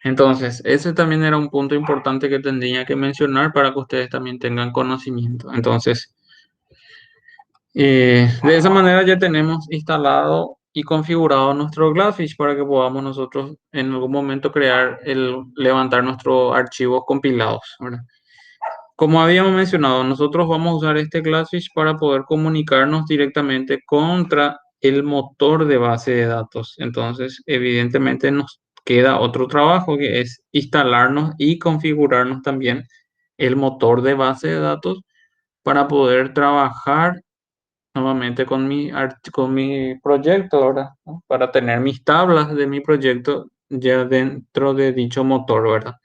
Entonces, ese también era un punto importante que tendría que mencionar para que ustedes también tengan conocimiento. Entonces, de esa manera ya tenemos instalado y configurado nuestro Glassfish para que podamos nosotros en algún momento levantar nuestros archivos compilados, ¿verdad? Como habíamos mencionado, nosotros vamos a usar este Glassfish para poder comunicarnos directamente contra el motor de base de datos. Entonces, evidentemente nos queda otro trabajo que es instalarnos y configurarnos también el motor de base de datos para poder trabajar nuevamente con mi proyecto ahora, ¿no? Para tener mis tablas de mi proyecto ya dentro de dicho motor, ¿verdad?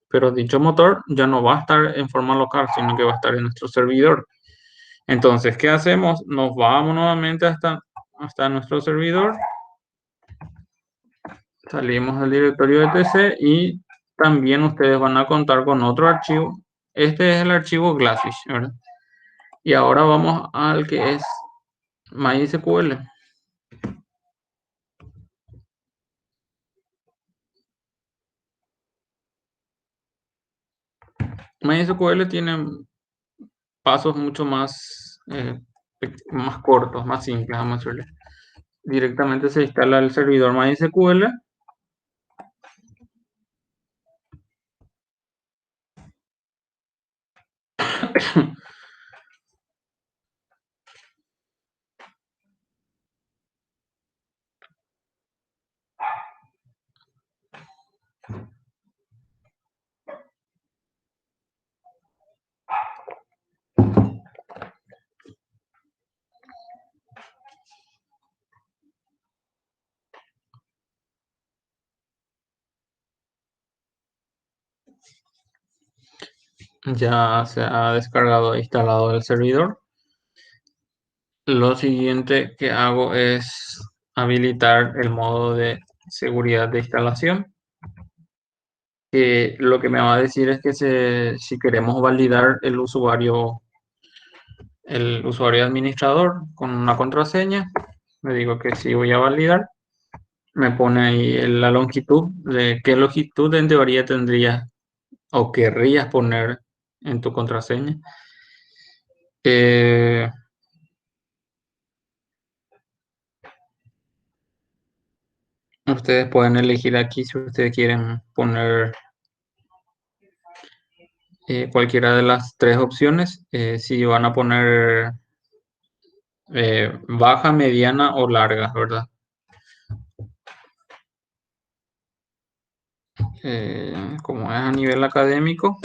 Pero dicho motor ya no va a estar en forma local, sino que va a estar en nuestro servidor. Entonces, ¿qué hacemos? Nos vamos nuevamente hasta nuestro servidor, salimos del directorio de etc y también ustedes van a contar con otro archivo. Este es el archivo Glassfish, ¿verdad? Y ahora vamos al que es MySQL. MySQL tiene pasos mucho más cortos, más simples, vamos a decirle. Directamente se instala el servidor MySQL. Ya se ha descargado e instalado el servidor. Lo siguiente que hago es habilitar el modo de seguridad de instalación. Lo que me va a decir es que si queremos validar el usuario administrador con una contraseña, le digo que sí voy a validar. Me pone ahí la longitud de qué longitud en teoría tendrías o querrías poner en tu contraseña. Ustedes pueden elegir aquí si ustedes quieren poner cualquiera de las tres opciones. Si van a poner baja, mediana o larga, ¿verdad? Como es a nivel académico.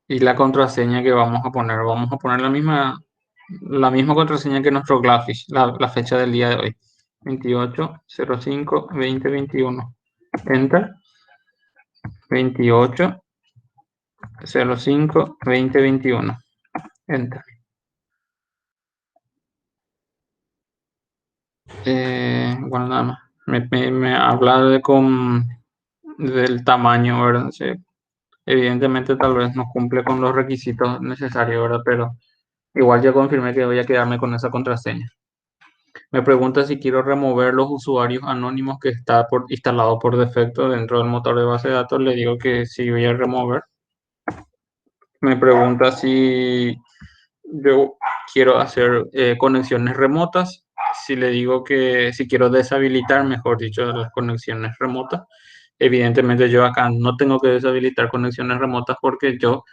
Y la contraseña que vamos a poner la misma contraseña que nuestro Glassfish, la fecha del día de hoy, 28/05/2021. Enter. 28/05/2021. Enter. Bueno, nada más. Me habla del tamaño, ¿verdad? Sí. Evidentemente tal vez no cumple con los requisitos necesarios, ¿verdad? Pero igual ya confirmé que voy a quedarme con esa contraseña. Me pregunta si quiero remover los usuarios anónimos que está instalado por defecto dentro del motor de base de datos. Le digo que sí voy a remover. Me pregunta si yo quiero hacer conexiones remotas. Si le digo que si quiero deshabilitar, mejor dicho, las conexiones remotas. Evidentemente yo acá no tengo que deshabilitar conexiones remotas porque yo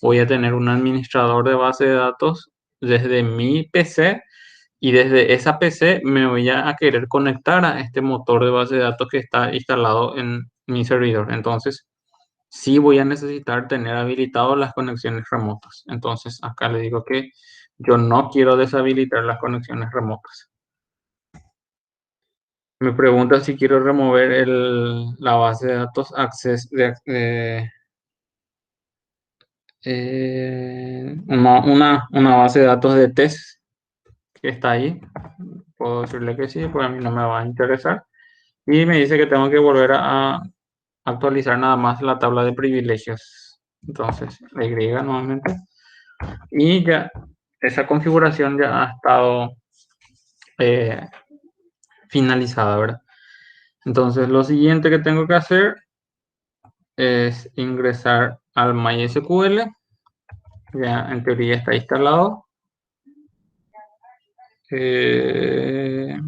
voy a tener un administrador de base de datos desde mi PC y desde esa PC me voy a querer conectar a este motor de base de datos que está instalado en mi servidor. Entonces, sí voy a necesitar tener habilitadas las conexiones remotas. Entonces, acá le digo que yo no quiero deshabilitar las conexiones remotas. Me pregunta si quiero remover la base de datos Access una base de datos de test que está ahí. Puedo decirle que sí, pues a mí no me va a interesar. Y me dice que tengo que volver a actualizar nada más la tabla de privilegios. Entonces, la Y nuevamente. Y ya esa configuración ya ha estado finalizada, ¿verdad? Entonces, lo siguiente que tengo que hacer es ingresar al MySQL. Ya en teoría está instalado. Creo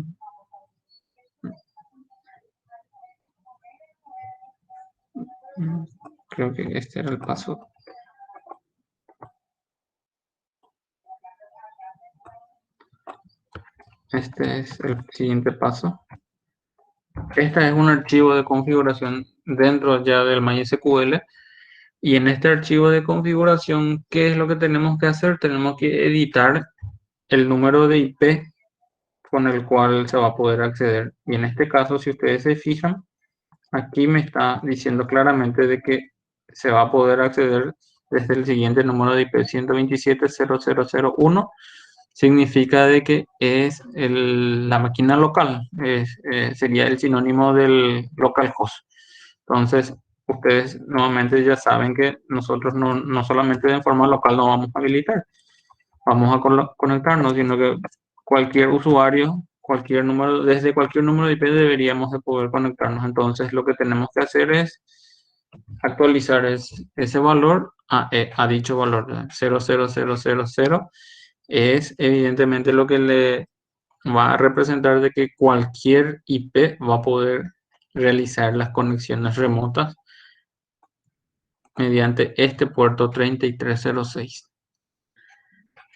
que este era el paso. Este es el siguiente paso. Este es un archivo de configuración dentro ya del MySQL. Y en este archivo de configuración, ¿qué es lo que tenemos que hacer? Tenemos que editar el número de IP con el cual se va a poder acceder. Y en este caso, si ustedes se fijan, aquí me está diciendo claramente de que se va a poder acceder desde el siguiente número de IP 127.0.0.0.1. Significa de que es la máquina local, sería el sinónimo del localhost. Entonces, ustedes nuevamente ya saben que nosotros no solamente de forma local no vamos a habilitar, vamos a conectarnos, sino que cualquier usuario, desde cualquier número de IP deberíamos de poder conectarnos. Entonces, lo que tenemos que hacer es actualizar ese valor a dicho valor, 0.0.0.0.0, es evidentemente lo que le va a representar de que cualquier IP va a poder realizar las conexiones remotas mediante este puerto 3306.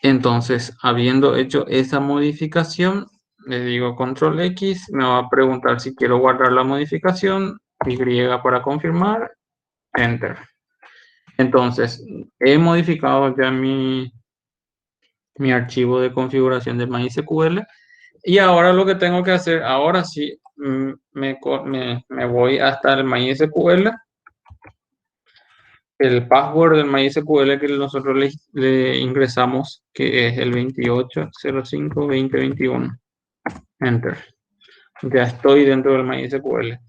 Entonces, habiendo hecho esa modificación, le digo control X, me va a preguntar si quiero guardar la modificación, Y para confirmar, enter. Entonces, he modificado ya mi archivo de configuración de MySQL. Y ahora lo que tengo que hacer, ahora sí, me voy hasta el MySQL. El password del MySQL que nosotros le ingresamos, que es el 28052021. Enter. Ya estoy dentro del MySQL.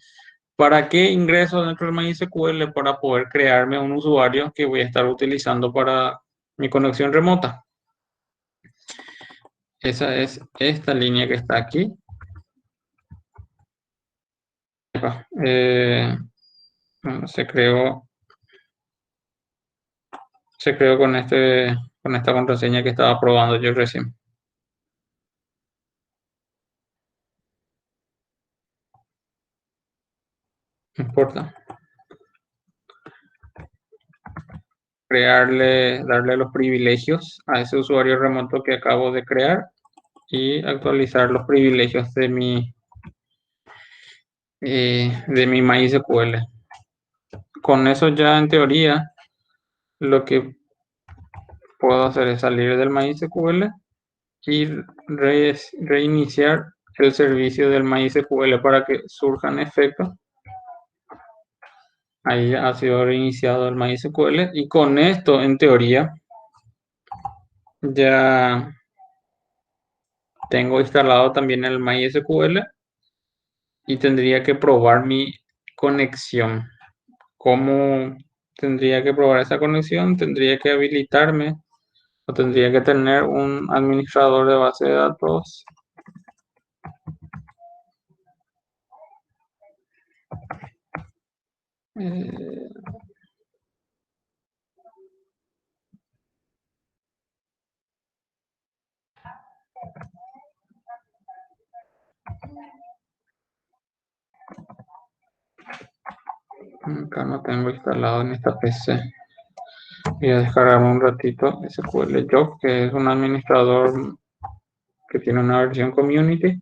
¿Para qué ingreso dentro del MySQL? Para poder crearme un usuario que voy a estar utilizando para mi conexión remota. Esa es esta línea que está aquí. Bueno, se creó con esta contraseña que estaba probando yo recién. No importa. Darle los privilegios a ese usuario remoto que acabo de crear y actualizar los privilegios de mi MySQL. Con eso ya en teoría lo que puedo hacer es salir del MySQL y reiniciar el servicio del MySQL para que surjan efectos. Ahí ha sido reiniciado el MySQL y con esto en teoría ya tengo instalado también el MySQL y tendría que probar mi conexión. ¿Cómo tendría que probar esa conexión? Tendría que habilitarme o tendría que tener un administrador de base de datos. Acá no tengo instalado en esta PC. Voy a descargarme un ratito SQL Job, que es un administrador que tiene una versión community.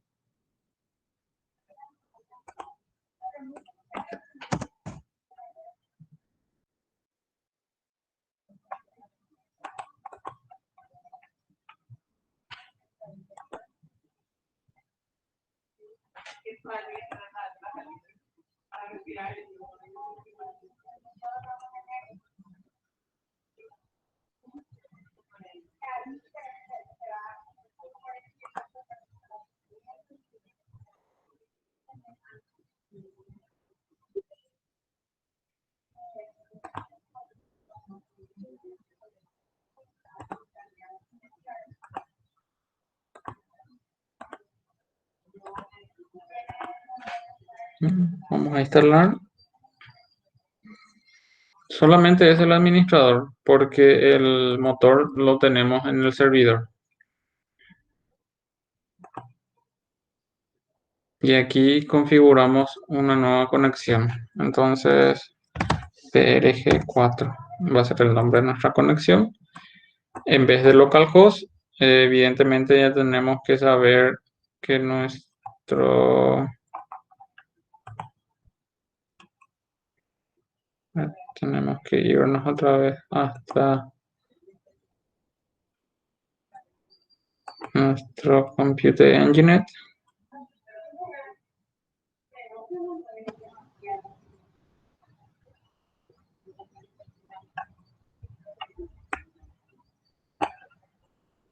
Vamos a instalar. Solamente es el administrador, porque el motor lo tenemos en el servidor. Y aquí configuramos una nueva conexión. Entonces, PRG4 va a ser el nombre de nuestra conexión. En vez de localhost, evidentemente ya tenemos que saber que tenemos que irnos otra vez hasta nuestro Computer Engine.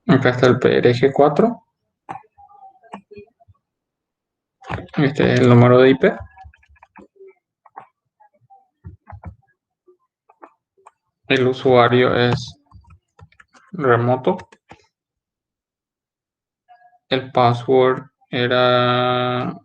Acá está el PRG4. Este es el número de IP. El usuario es remoto. El password era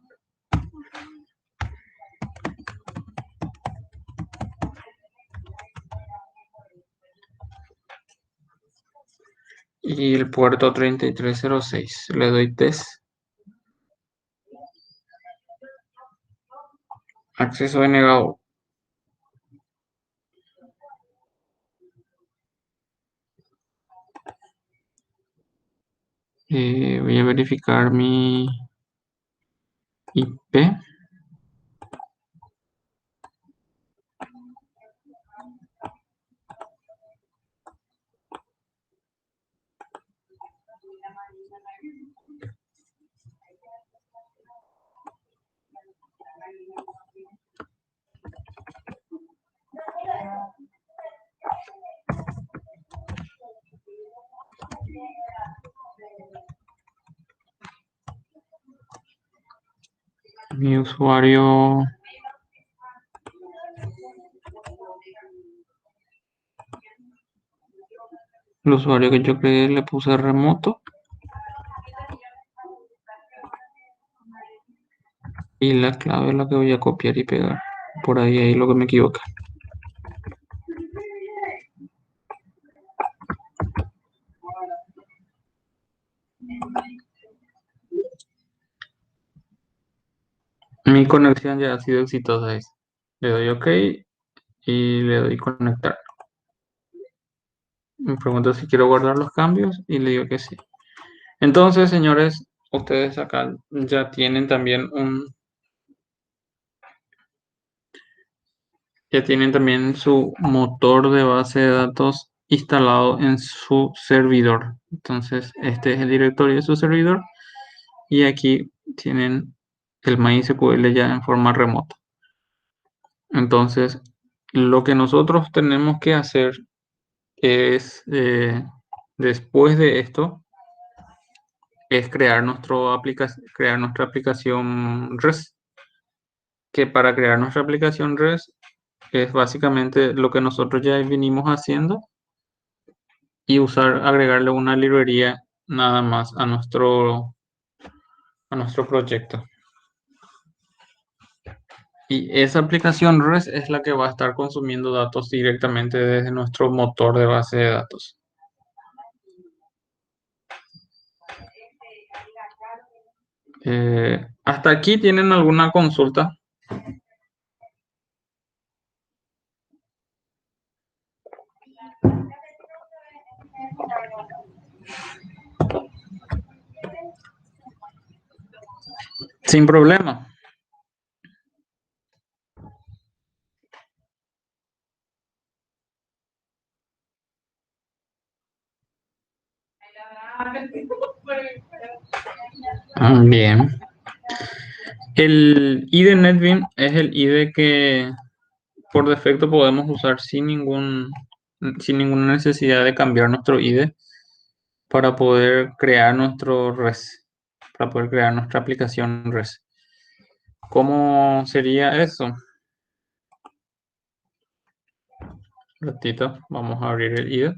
y el puerto 3306. Le doy test. Acceso denegado. Voy a verificar mi IP. Mi usuario. El usuario que yo creé le puse remoto. Y la clave es la que voy a copiar y pegar. Por ahí lo que me equivoca. Mi conexión ya ha sido exitosa. Le doy OK y le doy conectar. Me pregunta si quiero guardar los cambios y le digo que sí. Entonces, señores, ustedes acá ya tienen también su motor de base de datos instalado en su servidor. Entonces, este es el directorio de su servidor y aquí tienen el MySQL ya en forma remota. Entonces, lo que nosotros tenemos que hacer es, después de esto, es crear nuestra aplicación REST. Que para crear nuestra aplicación REST es básicamente lo que nosotros ya venimos haciendo y agregarle una librería nada más a nuestro proyecto. Y esa aplicación REST es la que va a estar consumiendo datos directamente desde nuestro motor de base de datos. ¿Hasta aquí tienen alguna consulta? Sin problema. Bien. El ID NetBeans es el ID que por defecto podemos usar sin ninguna necesidad de cambiar nuestro ID para poder crear nuestro REST, para poder crear nuestra aplicación REST. ¿Cómo sería eso? Un ratito, vamos a abrir el ID.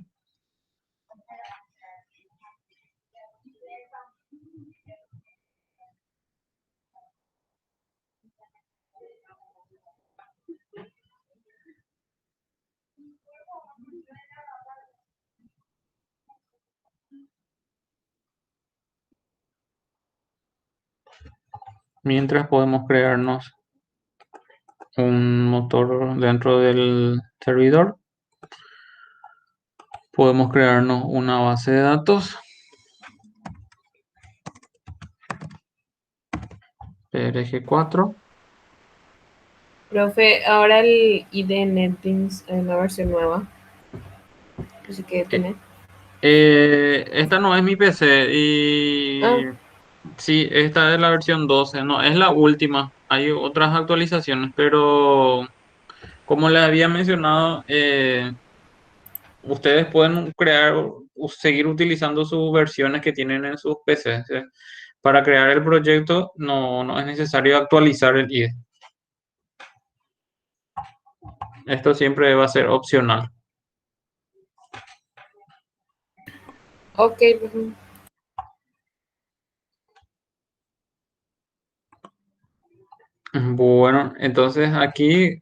Mientras podemos crearnos un motor dentro del servidor. Podemos crearnos una base de datos. PRG4. Profe, ahora el ID NetBeans en la versión nueva. Así que tiene. Esta no es mi PC y Ah, sí, esta es la versión 12, no es la última. Hay otras actualizaciones, pero como les había mencionado, ustedes pueden crear o seguir utilizando sus versiones que tienen en sus PCs. Para crear el proyecto no es necesario actualizar el IDE. Esto siempre va a ser opcional. ok, profe. Bueno, entonces aquí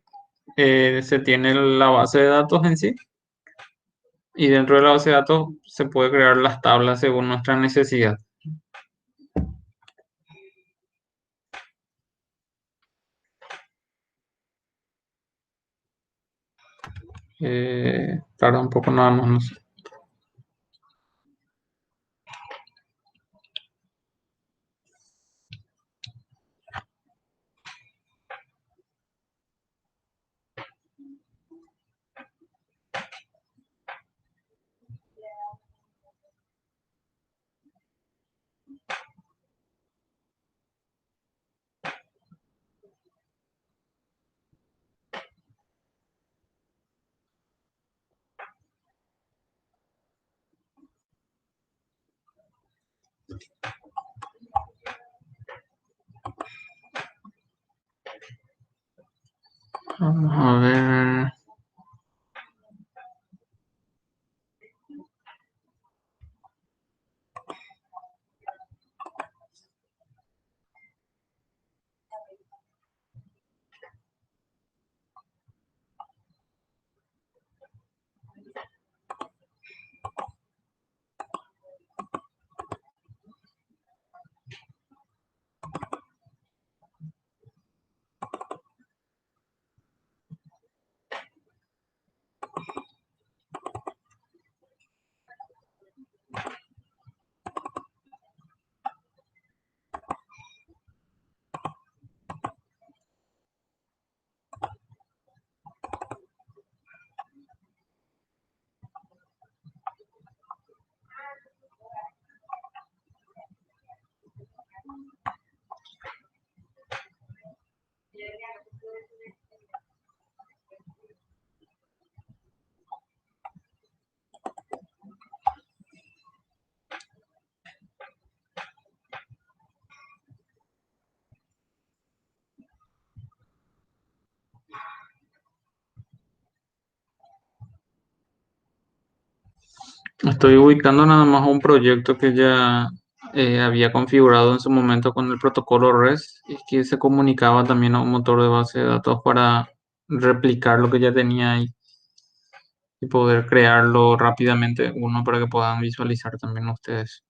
se tiene la base de datos en sí y dentro de la base de datos se puede crear las tablas según nuestra necesidad. Tarda un poco nada más, no sé. Vamos a ver. Estoy ubicando nada más un proyecto que ya había configurado en su momento con el protocolo REST y que se comunicaba también a un motor de base de datos para replicar lo que ya tenía ahí y poder crearlo rápidamente uno para que puedan visualizar también ustedes.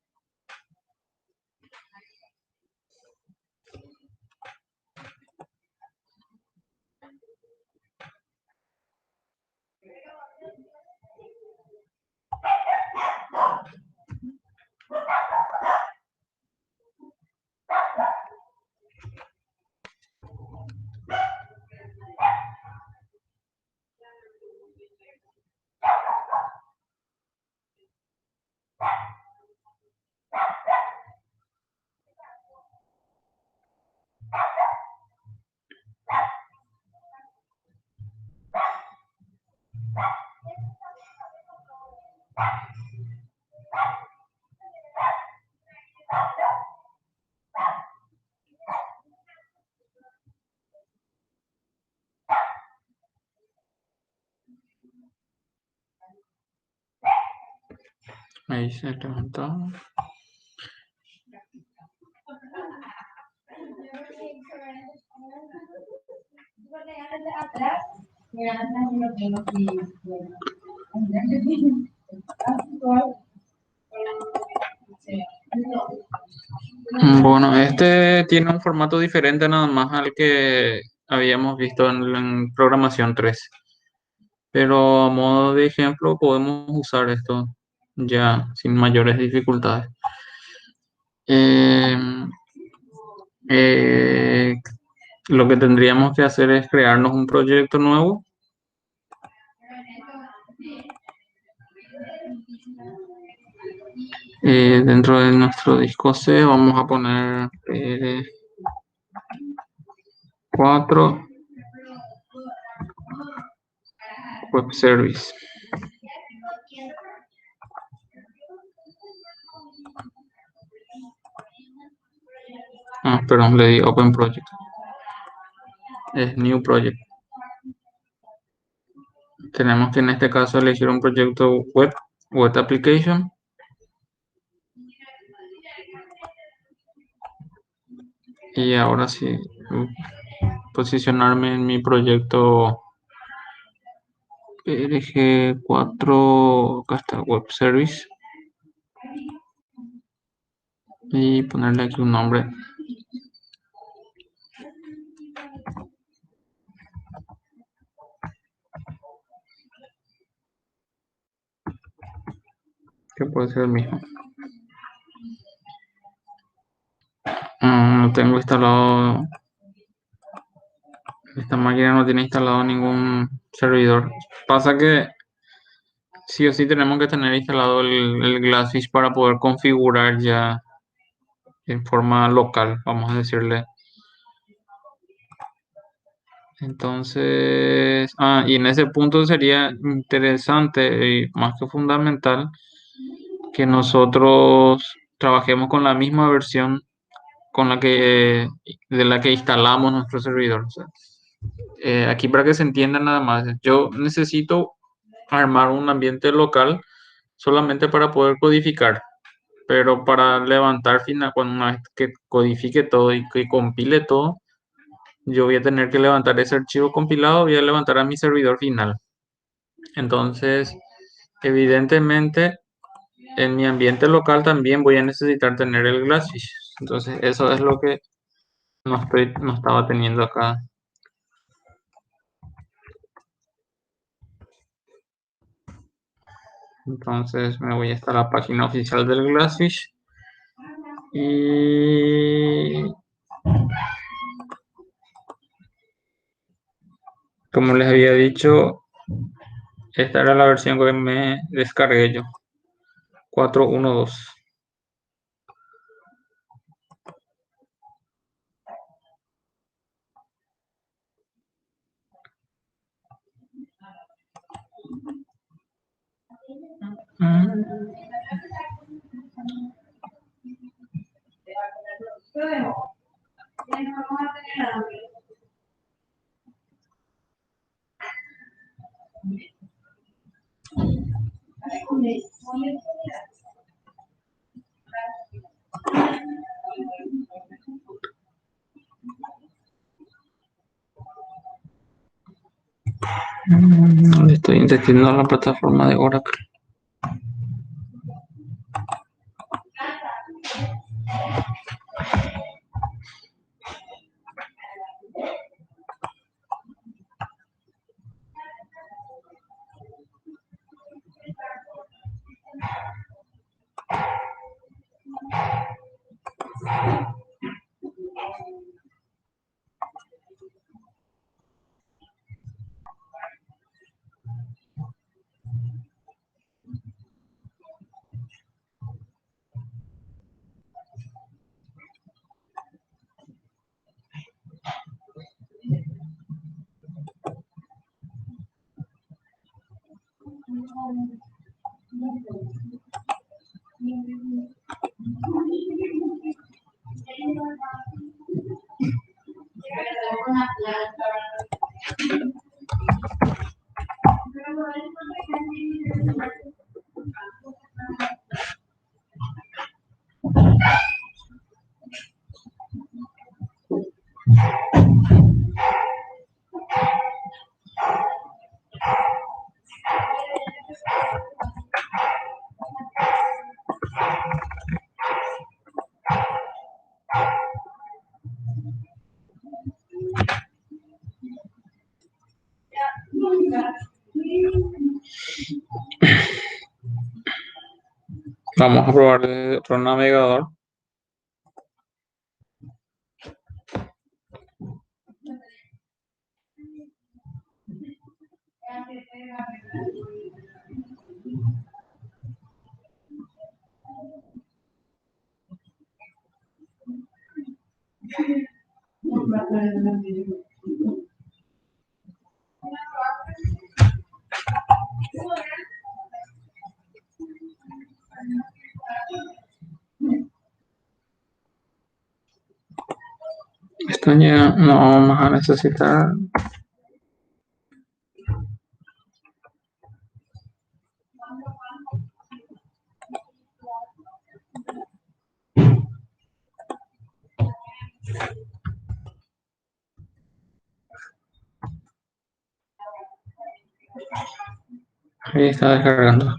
Ahí se levantó. Bueno, este tiene un formato diferente nada más al que habíamos visto en programación 3. Pero a modo de ejemplo podemos usar esto ya sin mayores dificultades. Eh, eh, lo que tendríamos que hacer es crearnos un proyecto nuevo. Dentro de nuestro disco C vamos a poner 4 web service. Perdón, le di Open Project. Es New Project. Tenemos que en este caso elegir un proyecto web application. Y ahora sí, posicionarme en mi proyecto PRG4, acá está Web Service. Y ponerle aquí un nombre. Que puede ser el mismo. No tengo instalado. Esta máquina no tiene instalado ningún servidor. Pasa que sí o sí tenemos que tener instalado el Glassfish para poder configurar ya en forma local, vamos a decirle. Entonces, y en ese punto sería interesante y más que fundamental que nosotros trabajemos con la misma versión de la que instalamos nuestro servidor. O sea, aquí para que se entienda nada más, yo necesito armar un ambiente local solamente para poder codificar, pero para levantar cuando una vez que codifique todo y que compile todo, yo voy a tener que levantar ese archivo compilado, voy a levantar a mi servidor final. Entonces, evidentemente, en mi ambiente local también voy a necesitar tener el Glassfish. Entonces, eso es lo que no estaba teniendo acá. Entonces, me voy hasta la página oficial del Glassfish. Y como les había dicho, esta era la versión que me descargué yo. 4.1.2. Estoy intentando la plataforma de Oracle. Vamos a probar desde otro navegador. Esto ya no vamos a necesitar. Ahí está descargando.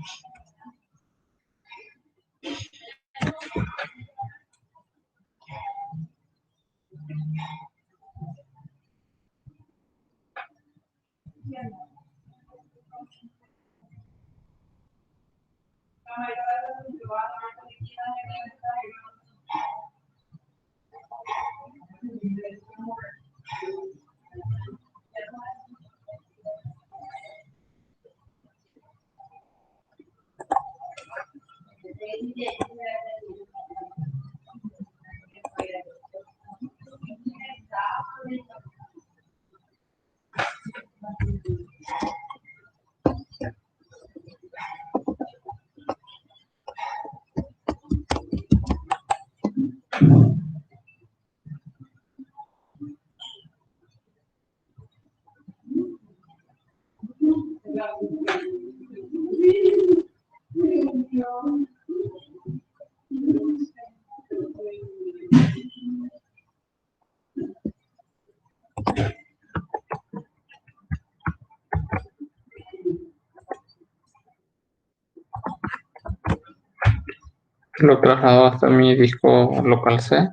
Lo traslado hasta mi disco local C.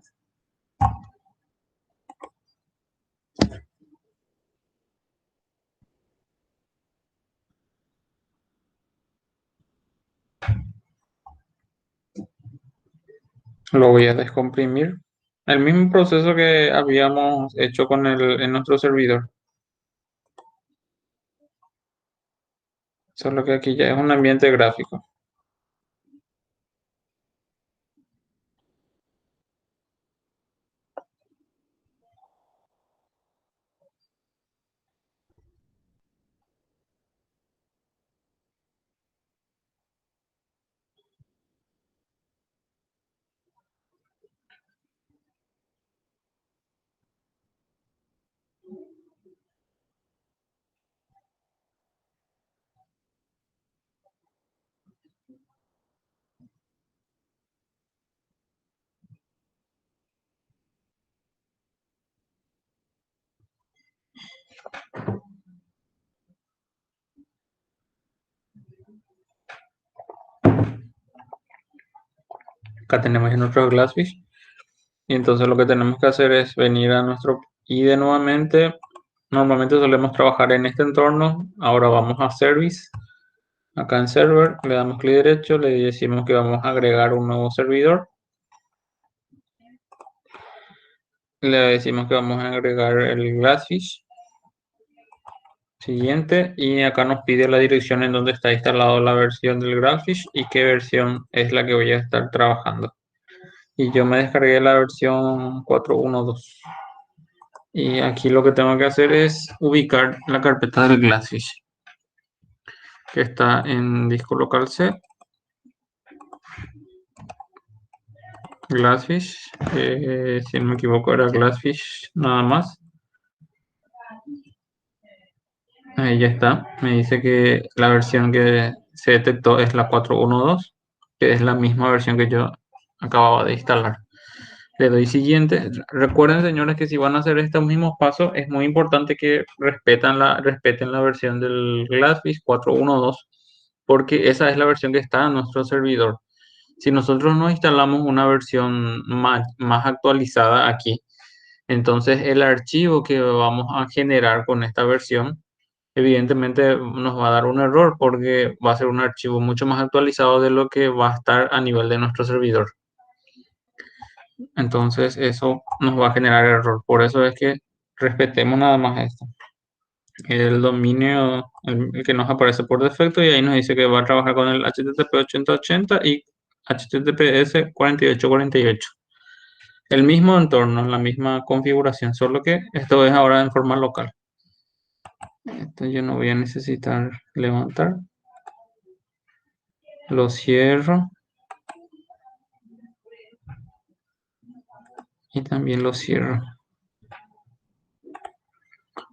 Lo voy a descomprimir. El mismo proceso que habíamos hecho en nuestro servidor. Solo que aquí ya es un ambiente gráfico. Acá tenemos ya nuestro Glassfish. Y entonces lo que tenemos que hacer es venir a nuestro IDE nuevamente. Normalmente solemos trabajar en este entorno. Ahora vamos a Service. Acá en Server le damos clic derecho, le decimos que vamos a agregar un nuevo servidor. Le decimos que vamos a agregar el Glassfish. Siguiente, y acá nos pide la dirección en donde está instalado la versión del Glassfish y qué versión es la que voy a estar trabajando. Y yo me descargué la versión 4.1.2. Y aquí lo que tengo que hacer es ubicar la carpeta del Glassfish, que está en disco local C. Glassfish, si no me equivoco era Glassfish nada más. Ahí ya está. Me dice que la versión que se detectó es la 4.1.2, que es la misma versión que yo acababa de instalar. Le doy siguiente. Recuerden, señores, que si van a hacer estos mismos pasos, es muy importante que respeten la versión del Glassfish 4.1.2, porque esa es la versión que está en nuestro servidor. Si nosotros no instalamos una versión más actualizada aquí, entonces el archivo que vamos a generar con esta versión, evidentemente nos va a dar un error porque va a ser un archivo mucho más actualizado de lo que va a estar a nivel de nuestro servidor. Entonces eso nos va a generar error. Por eso es que respetemos nada más esto. El dominio, el que nos aparece por defecto, y ahí nos dice que va a trabajar con el HTTP 8080 y HTTPS 4848. el mismo entorno, la misma configuración, solo que esto es ahora en forma local. Esto yo no voy a necesitar levantar. Lo cierro. Y también lo cierro.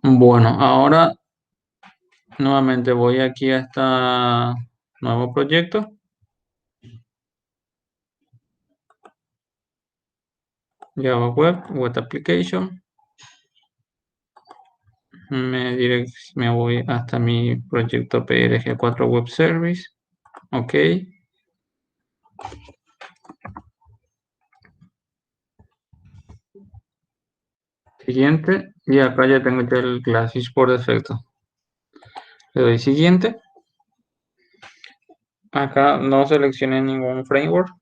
Bueno, ahora nuevamente voy aquí a este nuevo proyecto. Java Web Application. Me voy hasta mi proyecto PRG4 Web Service. Ok. Siguiente. Y acá ya tengo ya el Glassfish por defecto. Le doy siguiente. Acá no seleccioné ningún framework.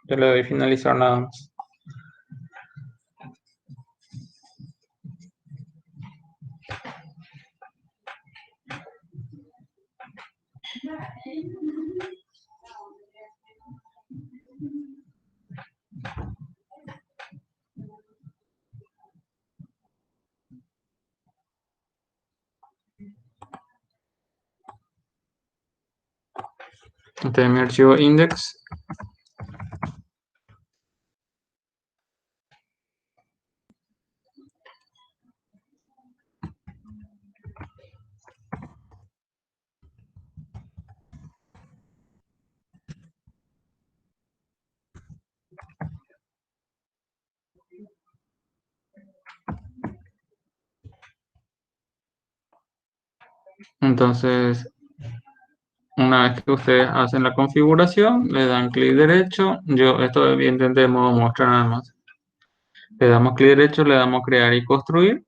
Yo le doy finalizar nada más. Este es mi archivo index. Entonces, una vez que ustedes hacen la configuración, le dan clic derecho. Esto evidentemente de modo muestra nada más. Le damos clic derecho, le damos crear y construir.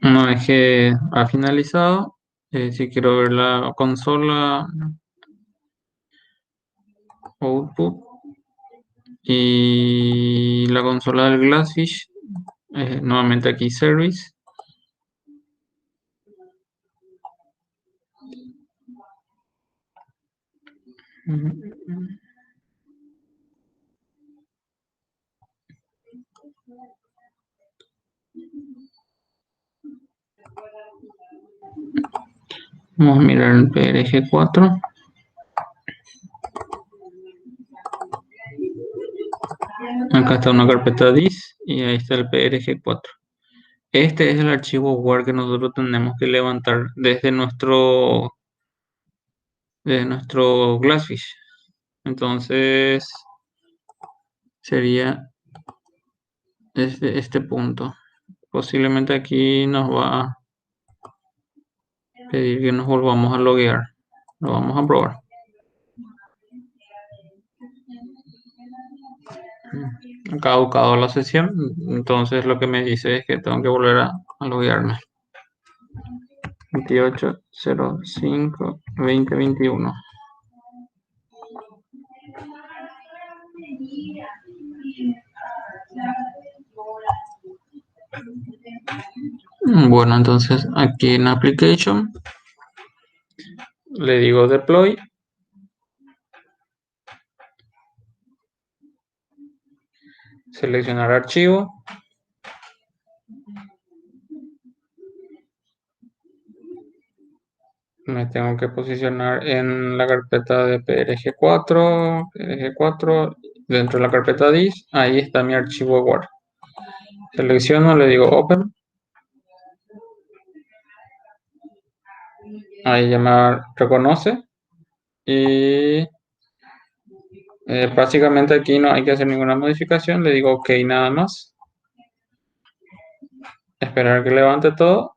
Una vez que ha finalizado, si quiero ver la consola output y la consola del Glassfish, nuevamente aquí service. Vamos a mirar el PRG4. Acá está una carpeta dis y ahí está el PRG4. Este es el archivo Word que nosotros tenemos que levantar desde nuestro Glassfish. Entonces sería desde este punto. Posiblemente aquí nos va a pedir que nos volvamos a loguear. Lo vamos a probar. Ha caducado la sesión, entonces lo que me dice es que tengo que volver a loguearme. 28.05.2021. Bueno, entonces aquí en Application le digo Deploy. Seleccionar archivo. Me tengo que posicionar en la carpeta de PRG4, dentro de la carpeta dis, ahí está mi archivo Word. Selecciono, le digo Open. Ahí ya me reconoce. Y básicamente aquí no hay que hacer ninguna modificación. Le digo OK nada más. Esperar que levante todo.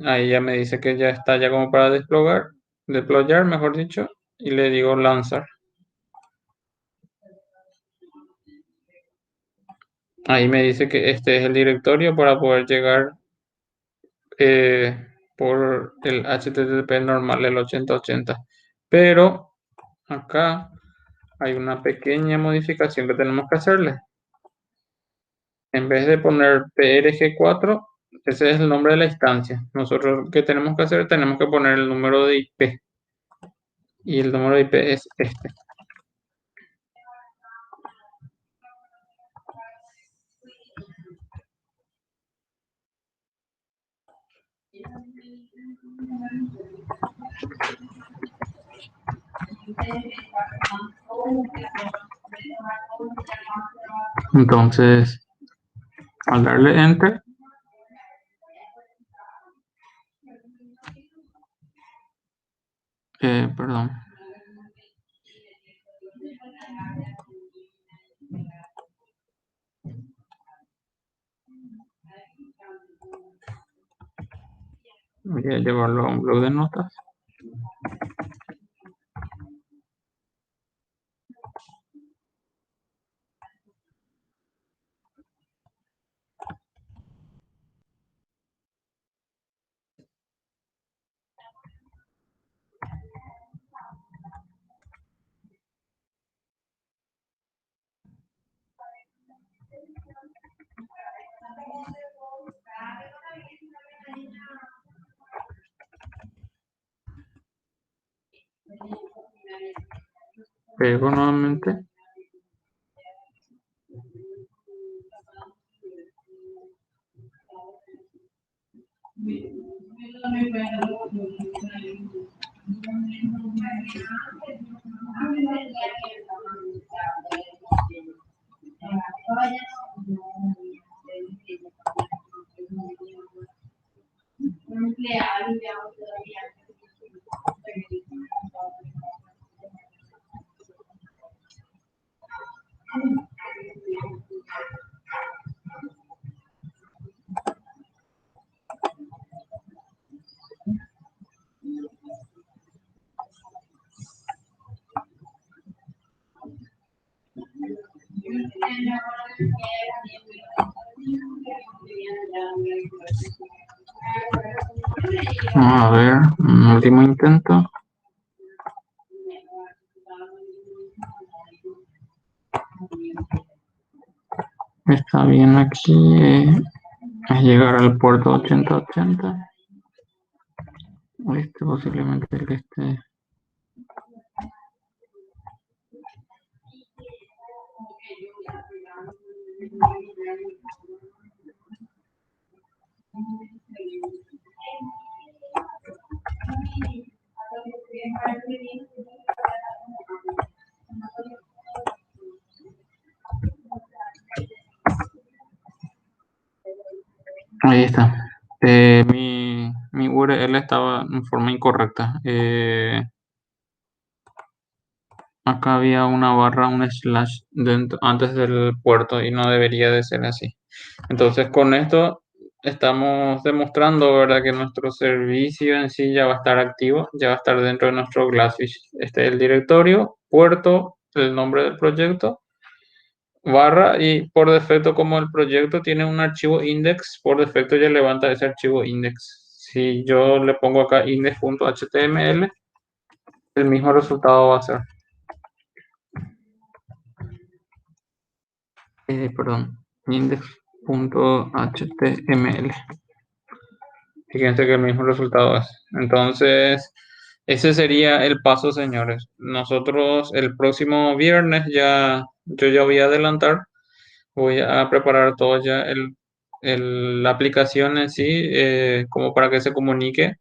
Ahí ya me dice que ya está ya como para deployar, mejor dicho. Y le digo lanzar. Ahí me dice que este es el directorio para poder llegar por el HTTP normal, el 8080. Pero acá hay una pequeña modificación que tenemos que hacerle. En vez de poner PRG4, ese es el nombre de la instancia. Nosotros, ¿qué tenemos que hacer? Tenemos que poner el número de IP. Y el número de IP es este. Entonces, al darle Enter, perdón. Voy a llevarlo a un blog de notas. Pego nuevamente. Vamos a ver, un último intento. Está bien aquí, es llegar al puerto 8080. Este posiblemente el que esté. Ahí está. Mi URL estaba en forma incorrecta. Acá había una barra, un slash dentro, antes del puerto y no debería de ser así. Entonces con esto estamos demostrando, ¿verdad?, que nuestro servicio en sí ya va a estar activo, ya va a estar dentro de nuestro Glassfish. Este es el directorio, puerto, el nombre del proyecto, barra, y por defecto, como el proyecto tiene un archivo index, por defecto ya levanta ese archivo index. Si yo le pongo acá index.html, el mismo resultado va a ser. Perdón, index.html. Fíjense que el mismo resultado es. Entonces, ese sería el paso, señores. Nosotros el próximo viernes yo ya voy a adelantar. Voy a preparar todo ya la aplicación en sí, como para que se comunique.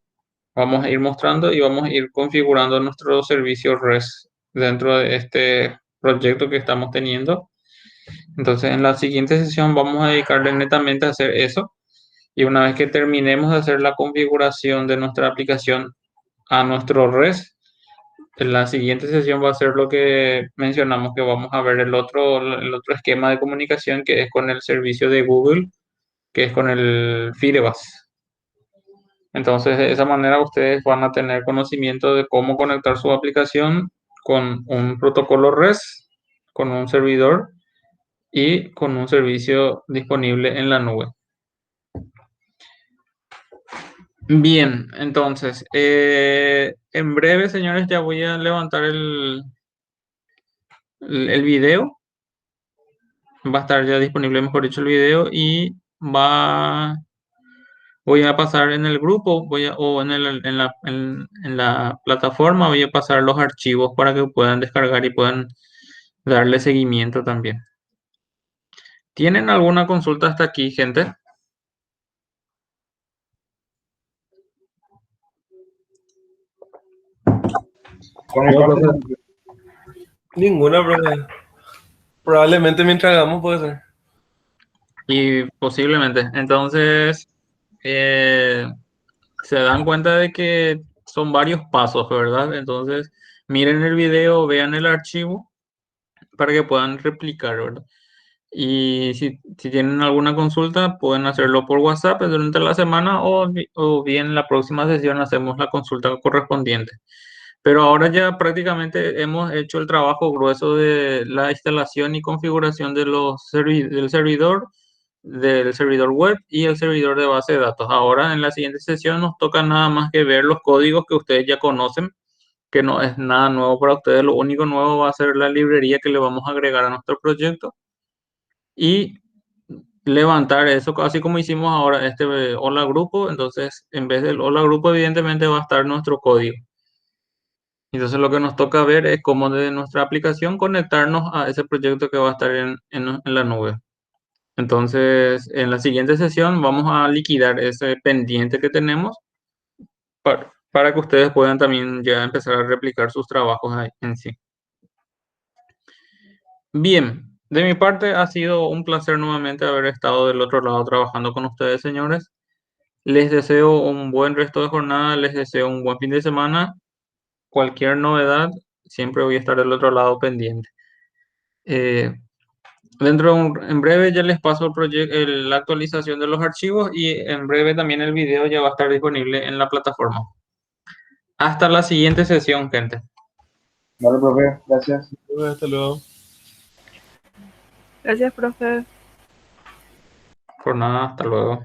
Vamos a ir mostrando y vamos a ir configurando nuestro servicio REST dentro de este proyecto que estamos teniendo. Entonces, en la siguiente sesión vamos a dedicarle netamente a hacer eso. Y una vez que terminemos de hacer la configuración de nuestra aplicación a nuestro REST, en la siguiente sesión va a ser lo que mencionamos, que vamos a ver el otro esquema de comunicación, que es con el servicio de Google, que es con el Firebase. Entonces, de esa manera ustedes van a tener conocimiento de cómo conectar su aplicación con un protocolo REST, con un servidor y con un servicio disponible en la nube. Bien, entonces, en breve, señores, ya voy a levantar el video. Va a estar ya disponible, mejor dicho, el video y voy a pasar en el grupo, o en la plataforma, voy a pasar los archivos para que puedan descargar y puedan darle seguimiento también. ¿Tienen alguna consulta hasta aquí, gente? Por mi No, parte, profe, ninguna, profe. Probablemente mientras hagamos puede ser. Y posiblemente. Entonces, se dan cuenta de que son varios pasos, ¿verdad? Entonces, miren el video, vean el archivo para que puedan replicar, ¿verdad? Y si tienen alguna consulta, pueden hacerlo por WhatsApp durante la semana o bien la próxima sesión hacemos la consulta correspondiente. Pero ahora ya prácticamente hemos hecho el trabajo grueso de la instalación y configuración de del servidor web y el servidor de base de datos. Ahora en la siguiente sesión nos toca nada más que ver los códigos que ustedes ya conocen, que no es nada nuevo para ustedes. Lo único nuevo va a ser la librería que le vamos a agregar a nuestro proyecto y levantar eso, así como hicimos ahora este hola grupo. Entonces, en vez del hola grupo, evidentemente va a estar nuestro código. Entonces, lo que nos toca ver es cómo desde nuestra aplicación conectarnos a ese proyecto que va a estar en la nube. Entonces, en la siguiente sesión vamos a liquidar ese pendiente que tenemos para que ustedes puedan también ya empezar a replicar sus trabajos ahí en sí. Bien, de mi parte ha sido un placer nuevamente haber estado del otro lado trabajando con ustedes, señores. Les deseo un buen resto de jornada, les deseo un buen fin de semana. Cualquier novedad, siempre voy a estar del otro lado pendiente. Eh, en breve ya les paso la actualización de los archivos y en breve también el video ya va a estar disponible en la plataforma. Hasta la siguiente sesión, gente. vale, profe, gracias. Profe, hasta luego. Gracias, profe. Por nada, hasta luego.